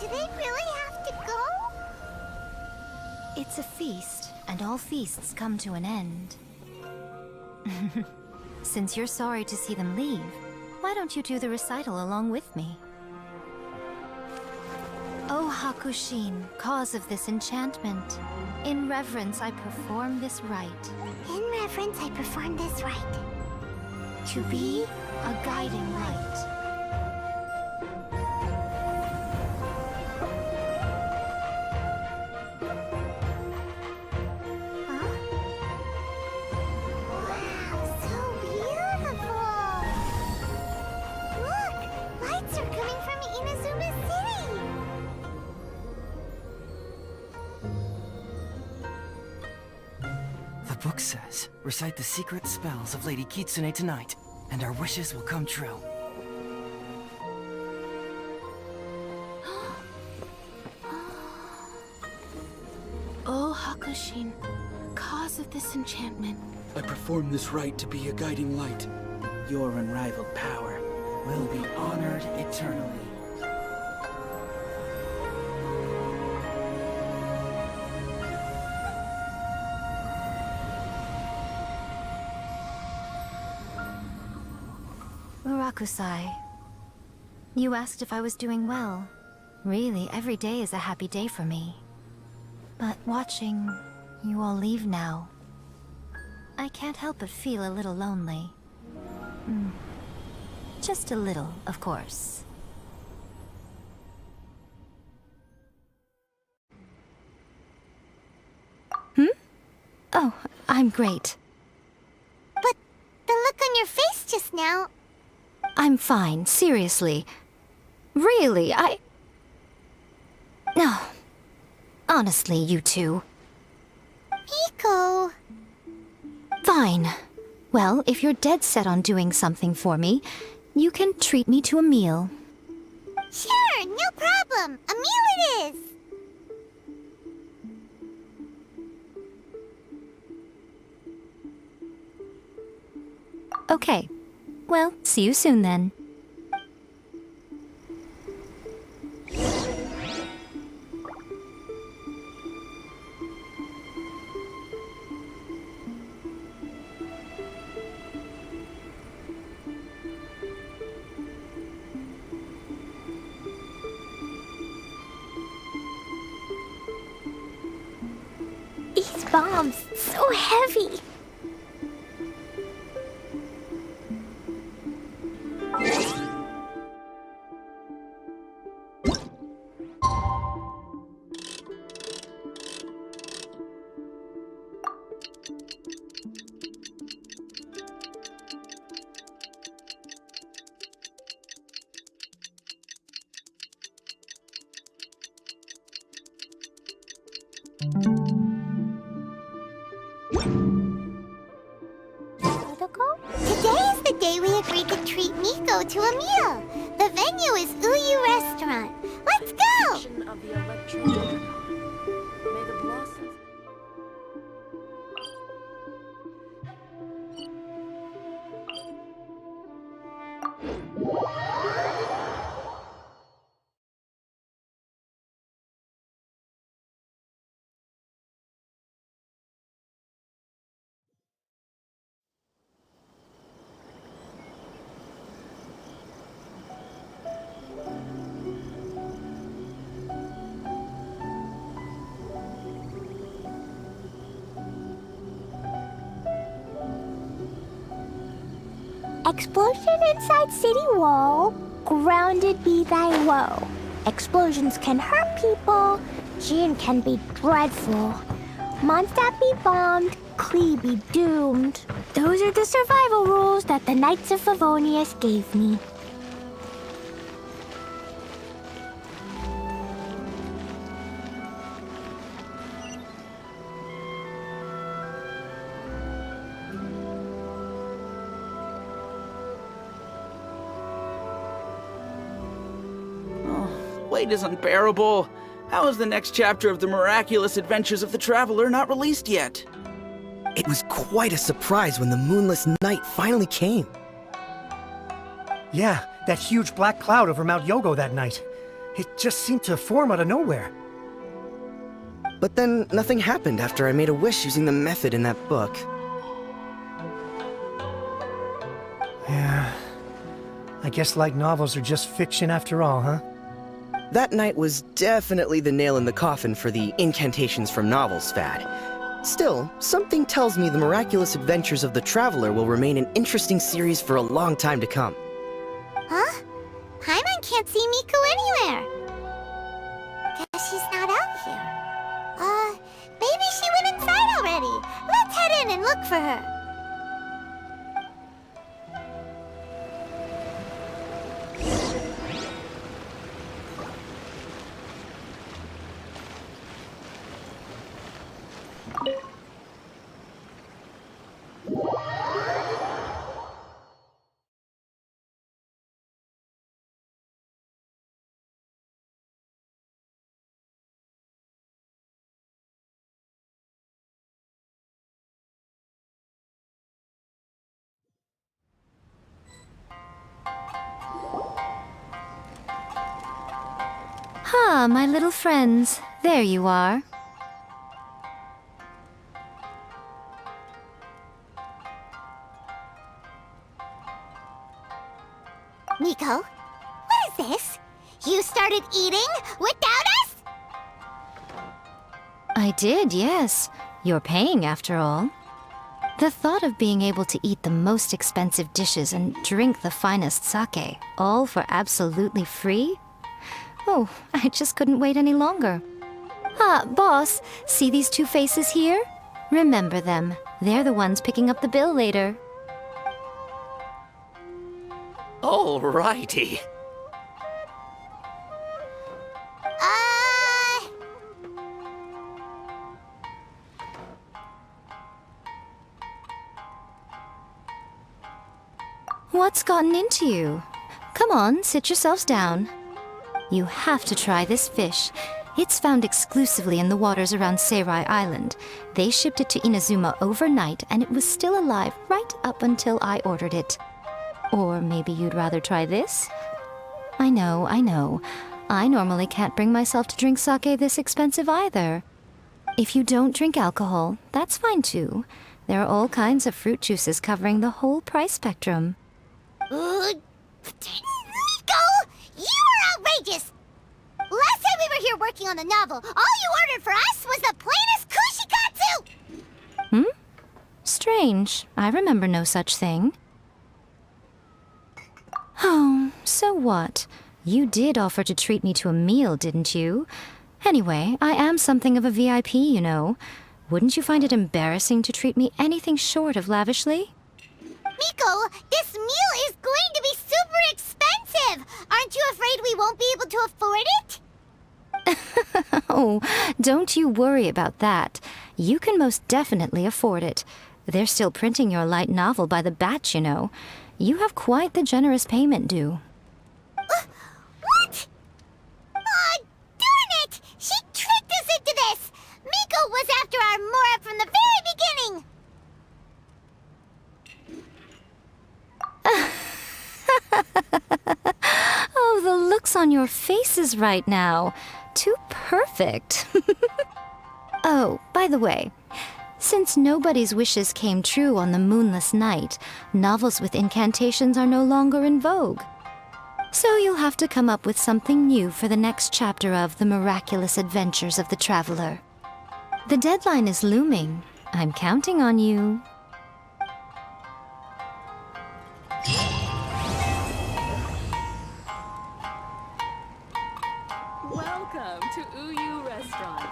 Do they really have to go? It's a feast, and all feasts come to an end. Since you're sorry to see them leave, why don't you do the recital along with me? O Hakushin, cause of this enchantment, in reverence I perform this rite. In reverence, I perform this rite. To be a guiding light. The book says, recite the secret spells of Lady Kitsune tonight, and our wishes will come true. O Hakushin, cause of this enchantment. I perform this rite to be a guiding light. Your unrivaled power will be honored eternally. Rakusai, you asked if I was doing well. Really, every day is a happy day for me. But watching you all leave now, I can't help but feel a little lonely. Just a little, of course. Oh, I'm great. But the look on your face just now... I'm fine, seriously. Really, No. Honestly, you two. Miko! Fine. Well, if you're dead set on doing something for me, you can treat me to a meal. Sure, no problem. A meal it is! Okay. Well, see you soon then. These bombs, so heavy. day we agreed to treat Miko to a meal. The venue is Uyu Restaurant. Let's go! Explosion inside city wall, grounded be thy woe. Explosions can hurt people, Jin can be dreadful. Mondstadt be bombed, Klee be doomed. Those are the survival rules that the Knights of Favonius gave me. Wait is unbearable. How is the next chapter of the miraculous adventures of the Traveler not released yet? It was quite a surprise when the moonless night finally came. Yeah, that huge black cloud over Mount Yogo that night. It just seemed to form out of nowhere. But then nothing happened after I made a wish using the method in that book. Yeah. I guess light novels are just fiction after all, huh? That night was definitely the nail in the coffin for the incantations from novels fad. Still, something tells me the miraculous adventures of the Traveler will remain an interesting series for a long time to come. Huh? Paimon can't see Miko anywhere. Guess she's not out here. Maybe she went inside already. Let's head in and look for her. Ah, my little friends. There you are. Miko, what is this? You started eating without us? I did, yes. You're paying after all. The thought of being able to eat the most expensive dishes and drink the finest sake, all for absolutely free? Oh, I just couldn't wait any longer. Ah, boss, see these two faces here? Remember them. They're the ones picking up the bill later. Alrighty. What's gotten into you? Come on, sit yourselves down. You have to try this fish. It's found exclusively in the waters around Seirai Island. They shipped it to Inazuma overnight, and it was still alive right up until I ordered it. Or maybe you'd rather try this? I know. I normally can't bring myself to drink sake this expensive either. If you don't drink alcohol, that's fine too. There are all kinds of fruit juices covering the whole price spectrum. Miko! You are outrageous! Last time we were here working on the novel, all you ordered for us was the plainest kushikatsu! Strange. I remember no such thing. Oh, so what? You did offer to treat me to a meal, didn't you? Anyway, I am something of a VIP, you know. Wouldn't you find it embarrassing to treat me anything short of lavishly? Miko, this meal is going to be super expensive! Aren't you afraid we won't be able to afford it? Oh, don't you worry about that. You can most definitely afford it. They're still printing your light novel by the batch, you know. You have quite the generous payment due. What? Aw, darn it! She tricked us into this! Miko was after our Mora from the very beginning! Oh, the looks on your faces right now. Too perfect. Oh, by the way, since nobody's wishes came true on the moonless night, novels with incantations are no longer in vogue. So you'll have to come up with something new for the next chapter of The Miraculous Adventures of the Traveler. The deadline is looming. I'm counting on you. Welcome to Uyu Restaurant.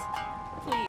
Please.